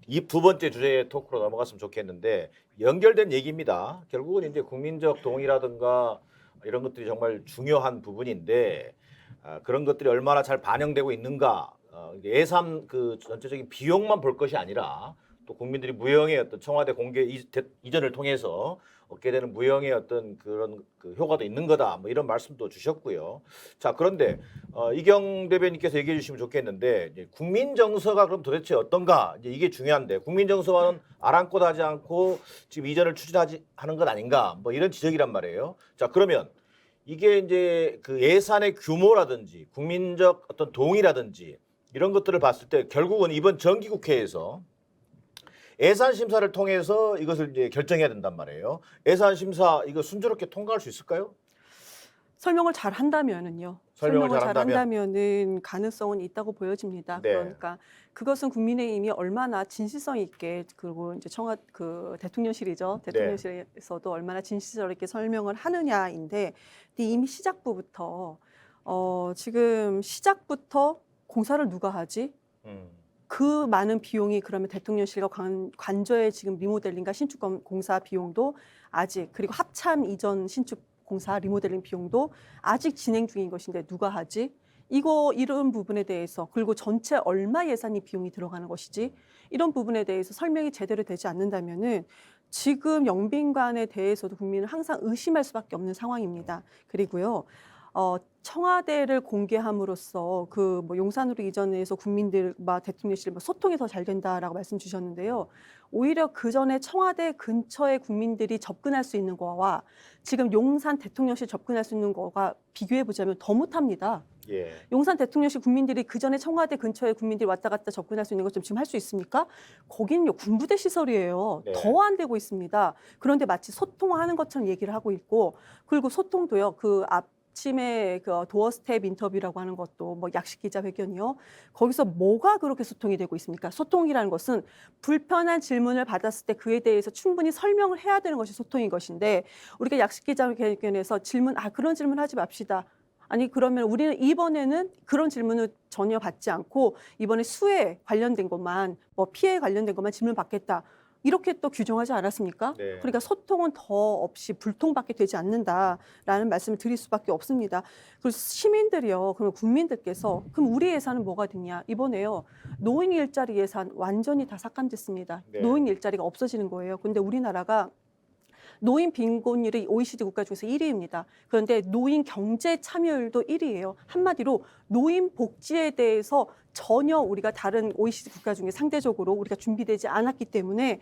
Speaker 1: 입 두 번째 주제의 토크로 넘어갔으면 좋겠는데 연결된 얘기입니다. 결국은 이제 국민적 동의라든가 이런 것들이 정말 중요한 부분인데 그런 것들이 얼마나 잘 반영되고 있는가 예산 그 전체적인 비용만 볼 것이 아니라 또 국민들이 무형의 어떤 청와대 공개 이전을 통해서 얻게 되는 무형의 어떤 그런 그 효과도 있는 거다. 뭐 이런 말씀도 주셨고요. 자, 그런데 이경 대변인께서 얘기해 주시면 좋겠는데 이제 국민 정서가 그럼 도대체 어떤가? 이제 이게 중요한데 국민 정서와는 아랑곳하지 않고 지금 이전을 추진하지 하는 것 아닌가? 뭐 이런 지적이란 말이에요. 자, 그러면 이게 이제 그 예산의 규모라든지 국민적 어떤 동의라든지 이런 것들을 봤을 때 결국은 이번 정기국회에서 예산 심사를 통해서 이것을 이제 결정해야 된단 말이에요. 예산 심사 이거 순조롭게 통과할 수 있을까요?
Speaker 3: 설명을 잘 한다면은요.
Speaker 1: 설명을 잘
Speaker 3: 잘 한다면은 가능성은 있다고 보여집니다.
Speaker 1: 네.
Speaker 3: 그러니까 그것은 국민의힘이 얼마나 진실성 있게 그리고 이제 대통령실이죠.
Speaker 1: 네.
Speaker 3: 대통령실에서도 얼마나 진실성 있게 설명을 하느냐인데 근데 이미 시작부부터 지금 시작부터 공사를 누가 하지? 그 많은 비용이 그러면 대통령실과 관저의 지금 리모델링과 신축 공사 비용도 아직 그리고 합참 이전 신축 공사 리모델링 비용도 아직 진행 중인 것인데 누가 하지? 이런 부분에 대해서 그리고 전체 얼마 예산이 비용이 들어가는 것이지? 이런 부분에 대해서 설명이 제대로 되지 않는다면은 지금 영빈관에 대해서도 국민은 항상 의심할 수밖에 없는 상황입니다. 그리고요. 청와대를 공개함으로써 그 뭐 용산으로 이전해서 국민들과 대통령실 소통이 더 잘 된다라고 말씀 주셨는데요. 오히려 그 전에 청와대 근처에 국민들이 접근할 수 있는 거와 지금 용산 대통령실 접근할 수 있는 거가 비교해 보자면 더 못합니다.
Speaker 1: 예.
Speaker 3: 용산 대통령실 국민들이 그 전에 청와대 근처에 국민들이 왔다 갔다 접근할 수 있는 것 좀 지금 할 수 있습니까? 거기는요 군부대 시설이에요.
Speaker 1: 네.
Speaker 3: 더 안 되고 있습니다. 그런데 마치 소통하는 것처럼 얘기를 하고 있고 그리고 소통도요 그 아침에 그 도어 스텝 인터뷰라고 하는 것도 뭐 약식 기자회견이요. 거기서 뭐가 그렇게 소통이 되고 있습니까? 소통이라는 것은 불편한 질문을 받았을 때 그에 대해서 충분히 설명을 해야 되는 것이 소통인 것인데 우리가 약식 기자회견에서 그런 질문 하지 맙시다. 아니 그러면 우리는 이번에는 그런 질문을 전혀 받지 않고 이번에 수해 관련된 것만 뭐 피해 관련된 것만 질문 받겠다. 이렇게 또 규정하지 않았습니까?
Speaker 1: 네.
Speaker 3: 그러니까 소통은 더 없이 불통밖에 되지 않는다라는 말씀을 드릴 수밖에 없습니다. 그리고 시민들이요, 그러면 국민들께서 그럼 우리 예산은 뭐가 됐냐? 이번에요 노인 일자리 예산 완전히 다 삭감됐습니다.
Speaker 1: 네.
Speaker 3: 노인 일자리가 없어지는 거예요. 그런데 우리나라가 노인 빈곤율이 OECD 국가 중에서 1위입니다. 그런데 노인 경제 참여율도 1위예요. 한마디로 노인 복지에 대해서 전혀 우리가 다른 OECD 국가 중에 상대적으로 우리가 준비되지 않았기 때문에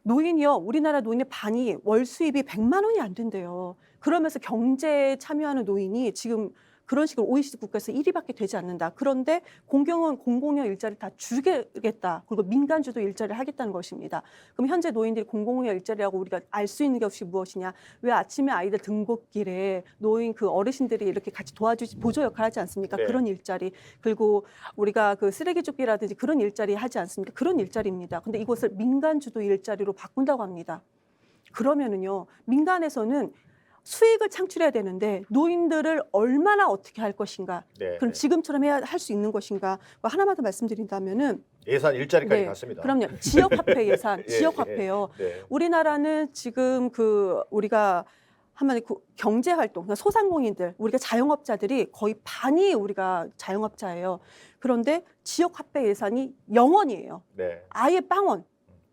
Speaker 3: 노인이요. 우리나라 노인의 반이 월 수입이 100만 원이 안 된대요. 그러면서 경제에 참여하는 노인이 지금 그런 식으로 OECD 국가에서 1위밖에 되지 않는다. 그런데 공공형 일자리를 다 주겠다. 그리고 민간주도 일자리를 하겠다는 것입니다. 그럼 현재 노인들이 공공형 일자리라고 우리가 알 수 있는 것이 무엇이냐? 왜 아침에 아이들 등굣길에 노인 그 어르신들이 이렇게 같이 보조 역할 하지 않습니까?
Speaker 1: 네.
Speaker 3: 그런 일자리. 그리고 우리가 그 쓰레기 줍기라든지 그런 일자리 하지 않습니까? 그런 일자리입니다. 근데 이것을 민간주도 일자리로 바꾼다고 합니다. 그러면은요, 민간에서는 수익을 창출해야 되는데 노인들을 얼마나 어떻게 할 것인가?
Speaker 1: 네.
Speaker 3: 그럼 지금처럼 할 수 있는 것인가? 뭐 하나만 더 말씀드린다면은
Speaker 1: 예산 일자리까지
Speaker 3: 네,
Speaker 1: 갔습니다.
Speaker 3: 그럼요. 지역화폐 예산,
Speaker 1: 예,
Speaker 3: 지역화폐요.
Speaker 1: 네.
Speaker 3: 우리나라는 지금 우리가 한마디 경제활동, 그러니까 소상공인들, 우리가 자영업자들이 거의 반이 우리가 자영업자예요. 그런데 지역화폐 예산이 0원이에요.
Speaker 1: 네.
Speaker 3: 아예 빵원.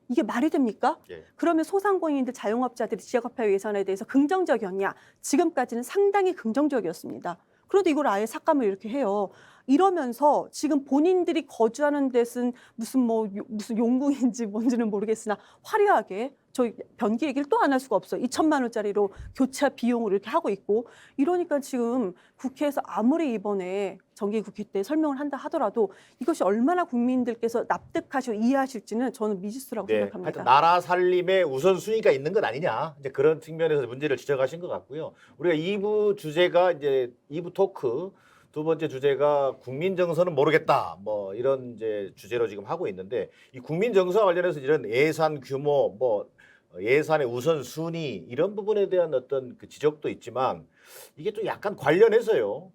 Speaker 3: 이게 말이 됩니까?
Speaker 1: 예.
Speaker 3: 그러면 소상공인들, 자영업자들이 지역화폐 예산에 대해서 긍정적이었냐? 지금까지는 상당히 긍정적이었습니다. 그런데 이걸 아예 삭감을 이렇게 해요. 이러면서 지금 본인들이 거주하는 데는 무슨 용궁인지 뭔지는 모르겠으나 화려하게 저 변기 얘기를 또 안 할 수가 없어요. 2천만 원짜리로 교차 비용을 이렇게 하고 있고 이러니까 지금 국회에서 아무리 이번에 정기국회 때 설명을 한다 하더라도 이것이 얼마나 국민들께서 납득하시고 이해하실지는 저는 미지수라고
Speaker 1: 네.
Speaker 3: 생각합니다.
Speaker 1: 하여튼 나라 살림에 우선순위가 있는 것 아니냐. 이제 그런 측면에서 문제를 지적하신 것 같고요. 우리가 2부 주제가 이제 2부 토크 두 번째 주제가 국민 정서는 모르겠다. 뭐 이런 이제 주제로 지금 하고 있는데 이 국민 정서와 관련해서 이런 예산 규모 뭐 예산의 우선순위 이런 부분에 대한 어떤 그 지적도 있지만 이게 또 약간 관련해서요.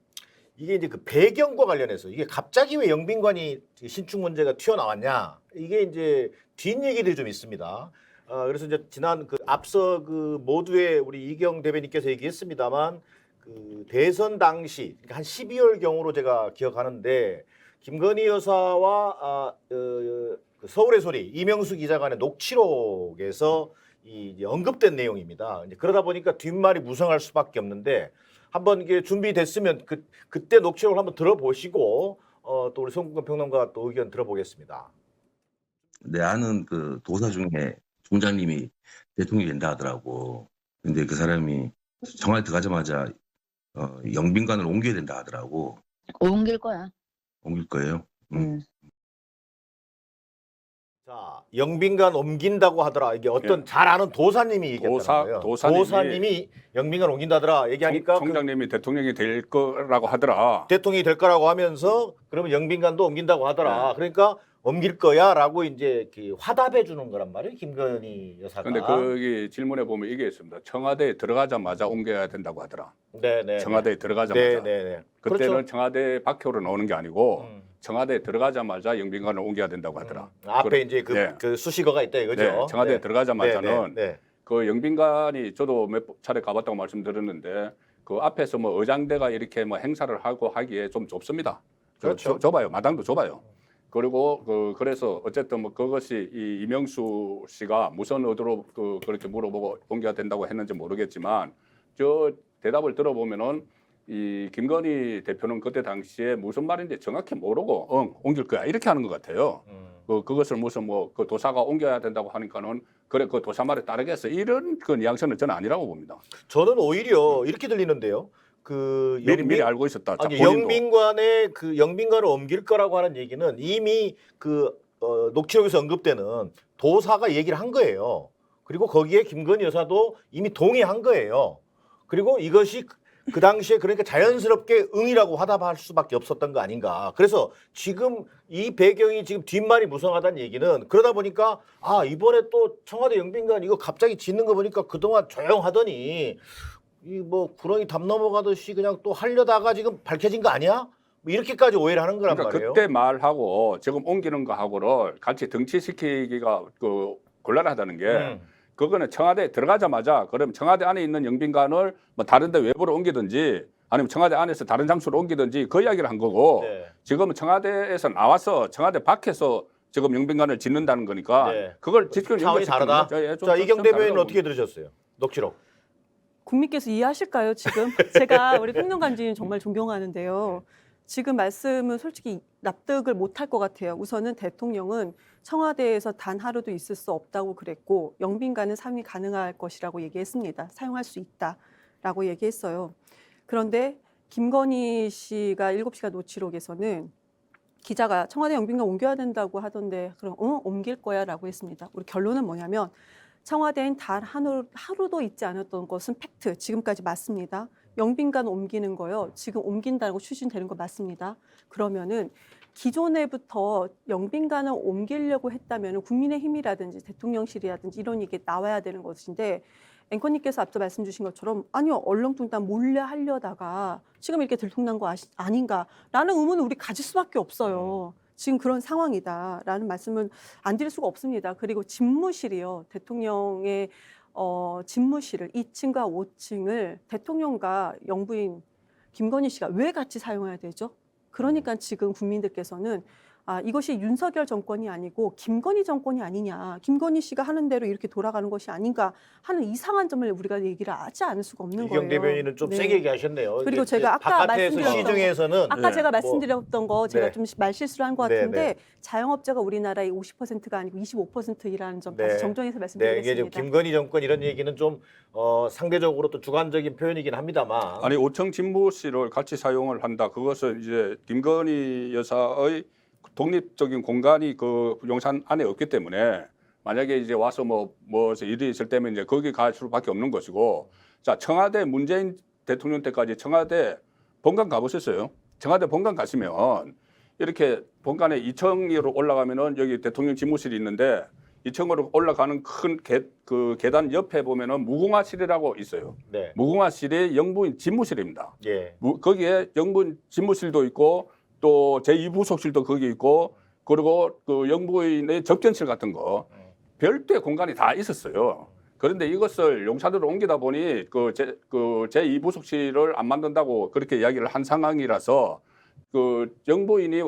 Speaker 1: 이게 이제 그 배경과 관련해서 이게 갑자기 왜 영빈관이 신축 문제가 튀어나왔냐 이게 이제 뒷얘기들이 좀 있습니다. 그래서 이제 지난 그 앞서 그 모두의 우리 이경 대변인께서 얘기했습니다만 그 대선 당시 그러니까 한 12월 경으로 제가 기억하는데 김건희 여사와 그 서울의 소리 이명수 기자 간의 녹취록에서 이제 언급된 내용입니다. 이제 그러다 보니까 뒷말이 무성할 수밖에 없는데 한번 이게 준비됐으면 그때 녹취록을 한번 들어보시고 또 우리 송국근 평론가 또 의견 들어보겠습니다.
Speaker 4: 내 아는 그 도사 중에 총장님이 대통령이 된다 하더라고. 근데 그 사람이 청와대 들어가자마자 영빈관을 옮겨야 된다 하더라고.
Speaker 5: 옮길 거야.
Speaker 4: 옮길 거예요.
Speaker 1: 자, 영빈관 옮긴다고 하더라. 이게 어떤 잘 아는 도사님이 얘기했다는 거예요. 도사님이 영빈관 옮긴다더라 얘기하니까
Speaker 2: 총장님이 대통령이 될 거라고 하더라.
Speaker 1: 대통령이 될 거라고 하면서 그러면 영빈관도 옮긴다고 하더라.
Speaker 2: 네.
Speaker 1: 그러니까 옮길 거야라고 이제 화답해 주는 거란 말이에요. 김건희 여사가.
Speaker 2: 근데 거기 질문에 보면 이게 있습니다. 청와대에 들어가자마자 옮겨야 된다고 하더라.
Speaker 1: 네네.
Speaker 2: 청와대에 들어가자마자.
Speaker 1: 네네.
Speaker 2: 그때는
Speaker 1: 그렇죠.
Speaker 2: 청와대 밖으로 나오는 게 아니고 청와대에 들어가자마자 영빈관을 옮겨야 된다고 하더라.
Speaker 1: 앞에 이제 그 수식어가 있다 이거죠.
Speaker 2: 네, 청와대에 들어가자마자는
Speaker 1: 네.
Speaker 2: 그 영빈관이 저도 몇 차례 가봤다고 말씀드렸는데 그 앞에서 뭐 의장대가 이렇게 뭐 행사를 하고 하기에 좀 좁습니다.
Speaker 1: 그렇죠.
Speaker 2: 좁아요. 마당도 좁아요. 그리고 그래서 어쨌든 뭐 그것이 이 이명수 씨가 무슨 의도로 그렇게 물어보고 옮겨야 된다고 했는지 모르겠지만 저 대답을 들어보면은 이 김건희 대표는 그때 당시에 무슨 말인지 정확히 모르고 옮길 거야 이렇게 하는 것 같아요. 그것을 무슨 뭐 그 도사가 옮겨야 된다고 하니까는 그래 그 도사 말에 따르겠어 이런 그 뉘앙스는 저는 아니라고 봅니다.
Speaker 1: 저는 오히려 이렇게 들리는데요.
Speaker 2: 미리 알고 있었다.
Speaker 1: 아니,
Speaker 2: 본인도.
Speaker 1: 영빈관을 옮길 거라고 하는 얘기는 이미 녹취록에서 언급되는 도사가 얘기를 한 거예요. 그리고 거기에 김건희 여사도 이미 동의한 거예요. 그리고 이것이 그 당시에 그러니까 자연스럽게 응이라고 화답할 수밖에 없었던 거 아닌가. 그래서 지금 이 배경이 지금 뒷말이 무성하다는 얘기는 그러다 보니까 이번에 또 청와대 영빈관 이거 갑자기 짓는 거 보니까 그동안 조용하더니 이 뭐 구렁이 담 넘어가듯이 그냥 또 하려다가 지금 밝혀진 거 아니야? 뭐 이렇게까지 오해를 하는 거란
Speaker 2: 그러니까
Speaker 1: 말이에요.
Speaker 2: 그때 말하고 지금 옮기는 거하고를 같이 등치시키기가 곤란하다는 게 그거는 청와대에 들어가자마자 그럼 청와대 안에 있는 영빈관을 뭐 다른 데 외부로 옮기든지 아니면 청와대 안에서 다른 장소로 옮기든지 그 이야기를 한 거고
Speaker 1: 네.
Speaker 2: 지금 청와대에서 나와서 청와대 밖에서 지금 영빈관을 짓는다는 거니까
Speaker 1: 네.
Speaker 2: 그걸 지금
Speaker 1: 차원이 다르다. 자, 이경 대변인 어떻게 들으셨어요? 녹취록.
Speaker 3: 국민께서 이해하실까요? 지금 제가 우리 평론가님 정말 존경하는데요. 지금 말씀은 솔직히 납득을 못할 것 같아요. 우선은 대통령은 청와대에서 단 하루도 있을 수 없다고 그랬고 영빈관은 사용이 가능할 것이라고 얘기했습니다. 사용할 수 있다라고 얘기했어요. 그런데 김건희 씨가 7시간 녹취록에서는 기자가 청와대 영빈관 옮겨야 된다고 하던데 그럼 옮길 거야 라고 했습니다. 우리 결론은 뭐냐면 청와대엔 단 하루도 있지 않았던 것은 팩트. 지금까지 맞습니다. 영빈관 옮기는 거요. 지금 옮긴다고 추진되는 거 맞습니다. 그러면은 기존에부터 영빈관을 옮기려고 했다면 국민의힘이라든지 대통령실이라든지 이런 얘기 나와야 되는 것인데 앵커님께서 앞서 말씀 주신 것처럼 아니요 얼렁뚱땅 몰래 하려다가 지금 이렇게 들통난 거 아닌가라는 의문을 우리 가질 수밖에 없어요. 지금 그런 상황이다라는 말씀은 안 드릴 수가 없습니다. 그리고 집무실이요. 대통령의 집무실을 2층과 5층을 대통령과 영부인 김건희 씨가 왜 같이 사용해야 되죠? 그러니까 지금 국민들께서는 이것이 윤석열 정권이 아니고 김건희 정권이 아니냐. 김건희 씨가 하는 대로 이렇게 돌아가는 것이 아닌가 하는 이상한 점을 우리가 얘기를 하지 않을 수가 없는 거예요.
Speaker 1: 이경 대변인은 좀
Speaker 3: 네.
Speaker 1: 세게 얘기하셨네요.
Speaker 3: 그리고
Speaker 1: 이제
Speaker 3: 제가 아까
Speaker 1: 바깥에서
Speaker 3: 말씀드렸던
Speaker 1: 시중에서는
Speaker 3: 아까 제가 말씀드렸던 거 제가
Speaker 1: 네.
Speaker 3: 좀 말실수를 한 것
Speaker 1: 네,
Speaker 3: 같은데
Speaker 1: 네.
Speaker 3: 자영업자가 우리나라의 50%가 아니고 25%이라는 점
Speaker 1: 네.
Speaker 3: 다시 정정해서
Speaker 1: 네,
Speaker 3: 말씀드리겠습니다.
Speaker 1: 이게 지금 김건희 정권 이런 얘기는 좀 상대적으로 또 주관적인 표현이긴 합니다만.
Speaker 2: 아니 5층 집무실을 같이 사용을 한다. 그것은 이제 김건희 여사의 독립적인 공간이 그 용산 안에 없기 때문에 만약에 이제 와서 뭐 일이 있을 때면 이제 거기 갈 수밖에 없는 것이고 자 청와대 문재인 대통령 때까지 청와대 본관 가보셨어요? 청와대 본관 가시면 이렇게 본관에 2층으로 올라가면은 여기 대통령 집무실이 있는데 2층으로 올라가는 큰 계단 옆에 보면은 무궁화실이라고 있어요.
Speaker 1: 네.
Speaker 2: 무궁화실이 영부인 집무실입니다.
Speaker 1: 예.
Speaker 2: 거기에 영부인 집무실도 있고 또 제2부속실도 거기 있고 그리고 그 영부인의 접견실 같은 거 별도의 공간이 다 있었어요. 그런데 이것을 용산으로 옮기다 보니 그 제2부속실을 안 만든다고 그렇게 이야기를 한 상황이라서 그 영부인이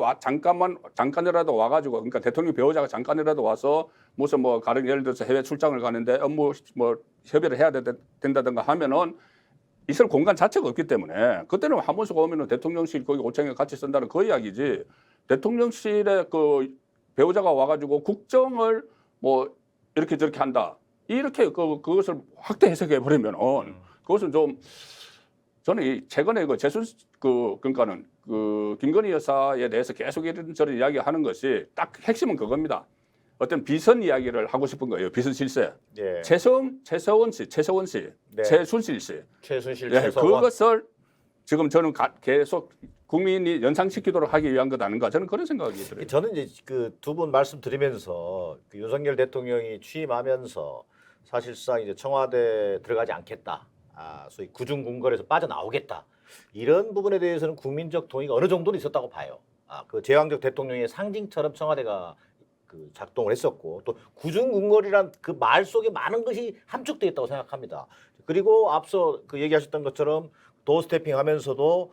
Speaker 2: 잠깐이라도 와가지고 그러니까 대통령 배우자가 잠깐이라도 와서 무슨 뭐 가령 예를 들어서 해외 출장을 가는데 업무 뭐 협의를 해야 된다든가 하면은 있을 공간 자체가 없기 때문에 그때는 한 번씩 오면은 대통령실 거기 5층에 같이 쓴다는 그 이야기지 대통령실에 그 배우자가 와가지고 국정을 뭐 이렇게 저렇게 한다 이렇게 그것을 확대 해석해 버리면은 그것은 좀 저는 이 최근에 그 그러니까는 그 김건희 여사에 대해서 계속 이런저런 이야기하는 것이 딱 핵심은 그겁니다. 어떤 비선 이야기를 하고 싶은 거예요. 비선 실세.
Speaker 1: 예.
Speaker 2: 최서원 씨,
Speaker 1: 네.
Speaker 2: 최순실 씨.
Speaker 1: 최순실,
Speaker 2: 예,
Speaker 1: 최서원.
Speaker 2: 그것을 지금 저는 계속 국민이 연상시키도록 하기 위한 것 아닌가 저는 그런 생각이 들어요.
Speaker 1: 저는 이제 그 두 분 말씀드리면서 그 윤석열 대통령이 취임하면서 사실상 이제 청와대 들어가지 않겠다. 소위 구중궁궐에서 빠져나오겠다. 이런 부분에 대해서는 국민적 동의가 어느 정도는 있었다고 봐요. 그 제왕적 대통령의 상징처럼 청와대가 그 작동을 했었고 또 구중궁궐이란 그 말 속에 많은 것이 함축되어 있다고 생각합니다. 그리고 앞서 그 얘기하셨던 것처럼 도어스태핑하면서도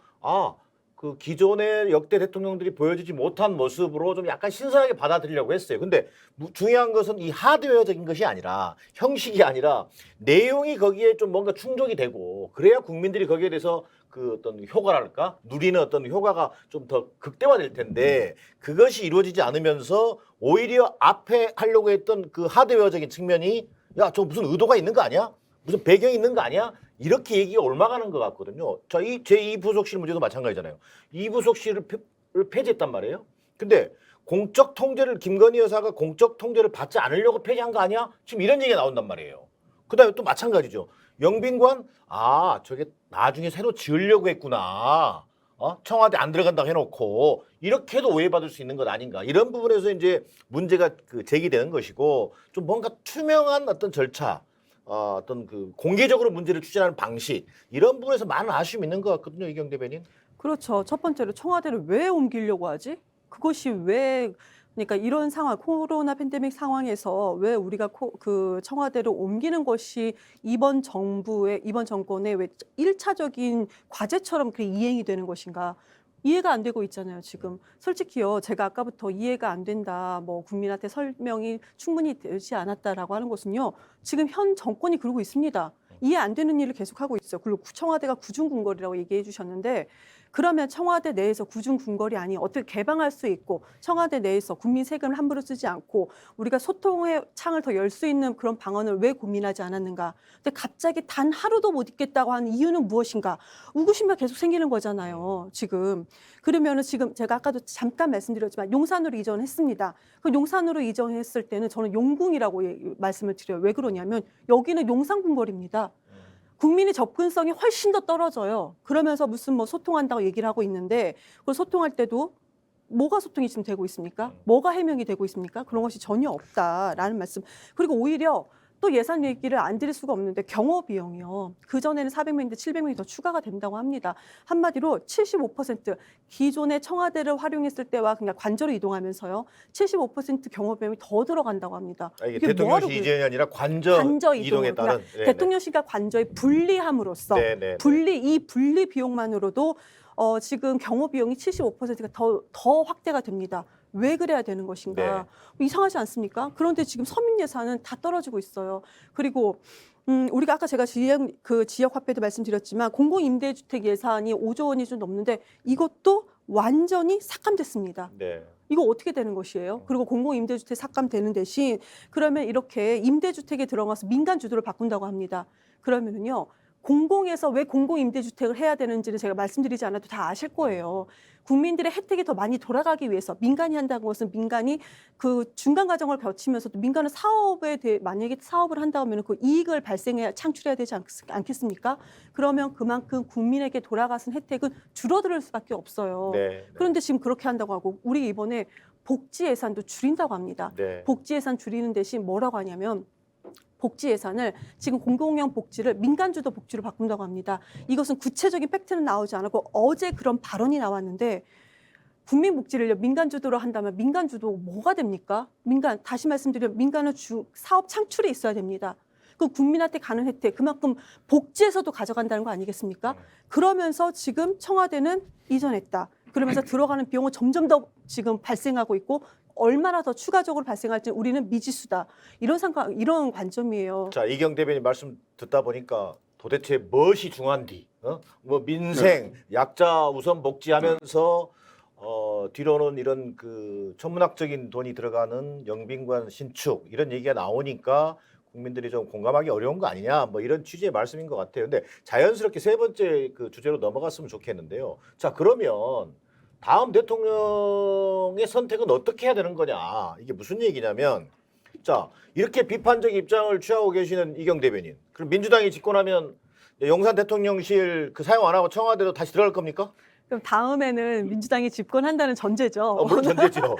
Speaker 1: 그 기존의 역대 대통령들이 보여주지 못한 모습으로 좀 약간 신선하게 받아들이려고 했어요. 근데 중요한 것은 이 하드웨어적인 것이 아니라 형식이 아니라 내용이 거기에 좀 뭔가 충족이 되고 그래야 국민들이 거기에 대해서 그 어떤 효과랄까 누리는 어떤 효과가 좀 더 극대화될 텐데 그것이 이루어지지 않으면서 오히려 앞에 하려고 했던 그 하드웨어적인 측면이 야, 저 무슨 의도가 있는 거 아니야? 무슨 배경이 있는 거 아니야? 이렇게 얘기가 옮아가는 것 같거든요. 자, 제2부속실 문제도 마찬가지잖아요. 2부속실을 폐지했단 말이에요. 근데 공적 통제를 김건희 여사가 공적 통제를 받지 않으려고 폐지한 거 아니야? 지금 이런 얘기가 나온단 말이에요. 그다음에 또 마찬가지죠. 영빈관 저게 나중에 새로 지으려고 했구나. 청와대 안 들어간다고 해놓고 이렇게도 오해받을 수 있는 것 아닌가. 이런 부분에서 이제 문제가 제기되는 것이고 좀 뭔가 투명한 어떤 절차. 어떤 그 공개적으로 문제를 추진하는 방식 이런 부분에서 많은 아쉬움이 있는 것 같거든요, 이경 대변인.
Speaker 3: 그렇죠. 첫 번째로 청와대를 왜 옮기려고 하지? 그것이 왜 그러니까 이런 상황, 코로나 팬데믹 상황에서 왜 우리가 그 청와대를 옮기는 것이 이번 정권의 왜 1차적인 과제처럼 그렇게 이행이 되는 것인가? 이해가 안 되고 있잖아요, 지금. 솔직히요, 제가 아까부터 이해가 안 된다, 뭐 국민한테 설명이 충분히 되지 않았다라고 하는 것은요, 지금 현 정권이 그러고 있습니다. 이해 안 되는 일을 계속하고 있어요. 그리고 청와대가 구중궁궐이라고 얘기해 주셨는데 그러면 청와대 내에서 구중궁궐이 아닌 어떻게 개방할 수 있고 청와대 내에서 국민 세금을 함부로 쓰지 않고 우리가 소통의 창을 더 열 수 있는 그런 방안을 왜 고민하지 않았는가. 근데 갑자기 단 하루도 못 있겠다고 하는 이유는 무엇인가. 의구심이 계속 생기는 거잖아요. 지금. 그러면은 지금 제가 아까도 잠깐 말씀드렸지만 용산으로 이전했습니다. 그 용산으로 이전했을 때는 저는 용궁이라고 말씀을 드려요. 왜 그러냐면 여기는 용산궁궐입니다. 국민의 접근성이 훨씬 더 떨어져요. 그러면서 무슨 뭐 소통한다고 얘기를 하고 있는데 그걸 소통할 때도 뭐가 소통이 지금 되고 있습니까? 뭐가 해명이 되고 있습니까? 그런 것이 전혀 없다라는 말씀. 그리고 오히려 또 예산 얘기를 안 드릴 수가 없는데 경호 비용이요. 그전에는 400명인데 700명이 더 추가가 된다고 합니다. 한마디로 75% 기존의 청와대를 활용했을 때와 그냥 관저로 이동하면서요. 75% 경호 비용이 더 들어간다고 합니다.
Speaker 1: 이게 대통령실 이전이 아니라 관저 이동에 따른
Speaker 3: 대통령실과 관저의 분리함으로써 이 분리 비용만으로도 지금 경호 비용이 75%가 더 확대가 됩니다. 왜 그래야 되는 것인가? 이상하지 않습니까? 그런데 지금 서민 예산은 다 떨어지고 있어요. 그리고 우리가 아까 제가 지역 화폐도 말씀드렸지만 공공임대주택 예산이 5조 원이 좀 넘는데 이것도 완전히 삭감됐습니다. 이거 어떻게 되는 것이에요? 그리고 공공임대주택 삭감되는 대신 그러면 이렇게 임대주택에 들어가서 민간 주도를 바꾼다고 합니다. 그러면은요. 공공에서 왜 공공임대주택을 해야 되는지는 제가 말씀드리지 않아도 다 아실 거예요. 국민들의 혜택이 더 많이 돌아가기 위해서 민간이 한다는 것은 민간이 그 중간 과정을 거치면서도 민간은 사업에 대해 만약에 사업을 한다면 그 이익을 창출해야 되지 않겠습니까? 그러면 그만큼 국민에게 돌아가는 혜택은 줄어들 수밖에 없어요. 그런데 지금 그렇게 한다고 하고 우리 이번에 복지 예산도 줄인다고 합니다. 복지 예산 줄이는 대신 뭐라고 하냐면 복지 예산을 지금 공공형 복지를 민간주도 복지로 바꾼다고 합니다. 이것은 구체적인 팩트는 나오지 않았고 어제 그런 발언이 나왔는데 국민복지를 민간주도로 한다면 민간주도 뭐가 됩니까? 다시 말씀드리면 민간은 사업 창출이 있어야 됩니다. 그 국민한테 가는 혜택 그만큼 복지에서도 가져간다는 거 아니겠습니까? 그러면서 지금 청와대는 이전했다. 그러면서 들어가는 비용은 점점 더 지금 발생하고 있고 얼마나 더 추가적으로 발생할지 우리는 미지수다. 이런 관점이에요.
Speaker 1: 자, 이경 대변인 말씀 듣다 보니까 도대체 무엇이 중요한디? 뭐 민생, 약자 우선 복지하면서 뒤로는 이런 그 천문학적인 돈이 들어가는 영빈관 신축 이런 얘기가 나오니까 국민들이 좀 공감하기 어려운 거 아니냐 뭐 이런 취지의 말씀인 것 같아요. 근데 자연스럽게 세 번째 그 주제로 넘어갔으면 좋겠는데요. 자, 그러면 다음 대통령의 선택은 어떻게 해야 되는 거냐? 이게 무슨 얘기냐면 자, 이렇게 비판적 입장을 취하고 계시는 이경 대변인. 그럼 민주당이 집권하면 용산 대통령실 그 사용 안 하고 청와대로 다시 들어갈 겁니까?
Speaker 3: 그럼 다음에는 민주당이 집권한다는 전제죠.
Speaker 1: 물론 전제죠.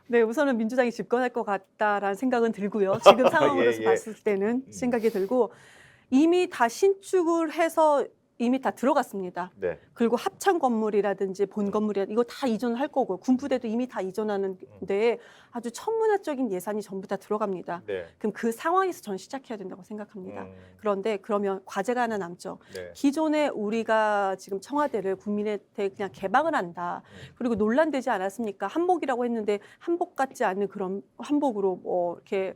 Speaker 3: 네, 우선은 민주당이 집권할 것 같다라는 생각은 들고요. 지금 상황으로서
Speaker 1: 예.
Speaker 3: 봤을 때는 생각이 들고 이미 다 신축을 해서 이미 다 들어갔습니다.
Speaker 1: 네.
Speaker 3: 그리고 합창 건물이라든지 본 건물이라든지 이거 다 이전할 거고 군부대도 이미 다 이전하는데 아주 천문학적인 예산이 전부 다 들어갑니다.
Speaker 1: 네.
Speaker 3: 그럼 그 상황에서 전 시작해야 된다고 생각합니다. 그런데 그러면 과제가 하나 남죠.
Speaker 1: 네.
Speaker 3: 기존에 우리가 지금 청와대를 국민한테 그냥 개방을 한다. 그리고 논란되지 않았습니까? 한복이라고 했는데 한복 같지 않는 그런 한복으로 뭐 이렇게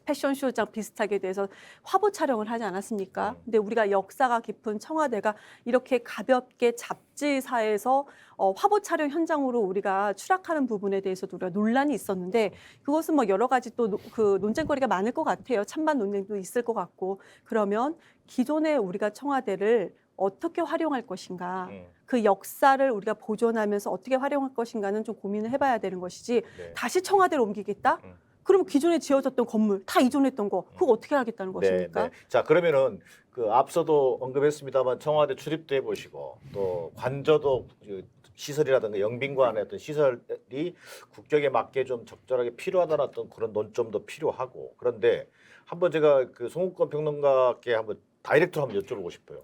Speaker 3: 패션쇼장 비슷하게 돼서 화보 촬영을 하지 않았습니까? 근데 우리가 역사가 깊은 청와대가 이렇게 가볍게 잡지사에서 화보 촬영 현장으로 우리가 추락하는 부분에 대해서도 우리가 논란이 있었는데 그것은 뭐 여러 가지 또 그 논쟁거리가 많을 것 같아요. 찬반 논쟁도 있을 것 같고 그러면 기존에 우리가 청와대를 어떻게 활용할 것인가 그 역사를 우리가 보존하면서 어떻게 활용할 것인가는 좀 고민을 해봐야 되는 것이지
Speaker 1: 네.
Speaker 3: 다시 청와대를 옮기겠다? 그럼 기존에 지어졌던 건물 다 이전했던 거 그거 어떻게 하겠다는 것입니까?
Speaker 1: 네. 자, 그러면은 그 앞서도 언급했습니다만 청와대 출입도 해보시고 또 관저도 그 시설이라든가 영빈관의 어떤 시설이 국격에 맞게 좀 적절하게 필요하다는 어떤 그런 논점도 필요하고 그런데 한번 제가 그 송욱권 평론가께 한번 다이렉트로 한번 여쭤보고 싶어요.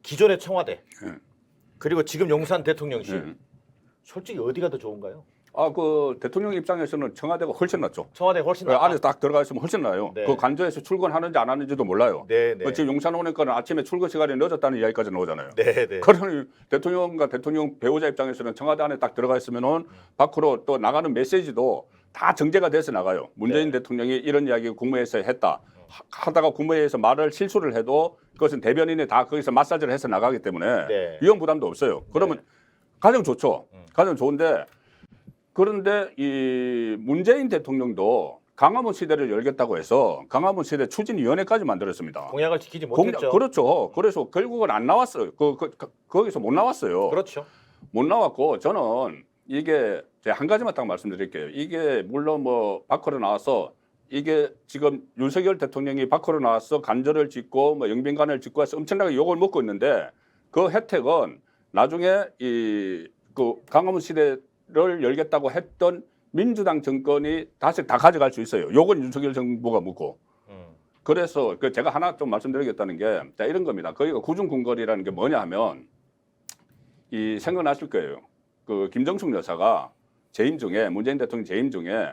Speaker 1: 기존의 청와대 그리고 지금 용산 대통령실 솔직히 어디가 더 좋은가요?
Speaker 2: 그 대통령 입장에서는 청와대가 훨씬 낫죠.
Speaker 1: 청와대가 훨씬 낫다.
Speaker 2: 안에 딱 들어가 있으면 훨씬 나요.
Speaker 1: 네.
Speaker 2: 그 관저에서 출근하는지 안 하는지도 몰라요.
Speaker 1: 네, 네.
Speaker 2: 지금 용산 오니까 아침에 출근 시간이 늦었다는 이야기까지 나오잖아요.
Speaker 1: 네, 네.
Speaker 2: 그러니 대통령과 대통령 배우자 입장에서는 청와대 안에 딱 들어가 있으면은 밖으로 또 나가는 메시지도 다 정제가 돼서 나가요. 문재인 대통령이 이런 이야기 국무회의에서 했다. 하다가 국무회의에서 말을 실수를 해도 그것은 대변인이 다 거기서 마사지를 해서 나가기 때문에
Speaker 1: 네.
Speaker 2: 위험 부담도 없어요. 그러면 가장 좋죠. 가장 좋은데 그런데 이 문재인 대통령도 강화문 시대를 열겠다고 해서 강화문 시대 추진위원회까지 만들었습니다.
Speaker 1: 공약을 지키지 못했죠.
Speaker 2: 그렇죠. 그래서 결국은 안 나왔어요. 거기서 못 나왔어요.
Speaker 1: 그렇죠.
Speaker 2: 못 나왔고 저는 이게 제가 한 가지만 딱 말씀드릴게요. 이게 물론 뭐 밖으로 나와서 이게 지금 윤석열 대통령이 밖으로 나와서 관저를 짓고 뭐 영빈관을 짓고 해서 엄청나게 욕을 먹고 있는데 그 혜택은 나중에 이 그 강화문 시대를 열겠다고 했던 민주당 정권이 다시 다 가져갈 수 있어요. 요건 윤석열 정부가 묻고. 그래서 그 제가 하나 좀 말씀드리겠다는 게 자, 이런 겁니다. 거기가 구중궁궐이라는 게 뭐냐 하면 이 생각나실 거예요. 그 김정숙 여사가 재임 중에 문재인 대통령 재임 중에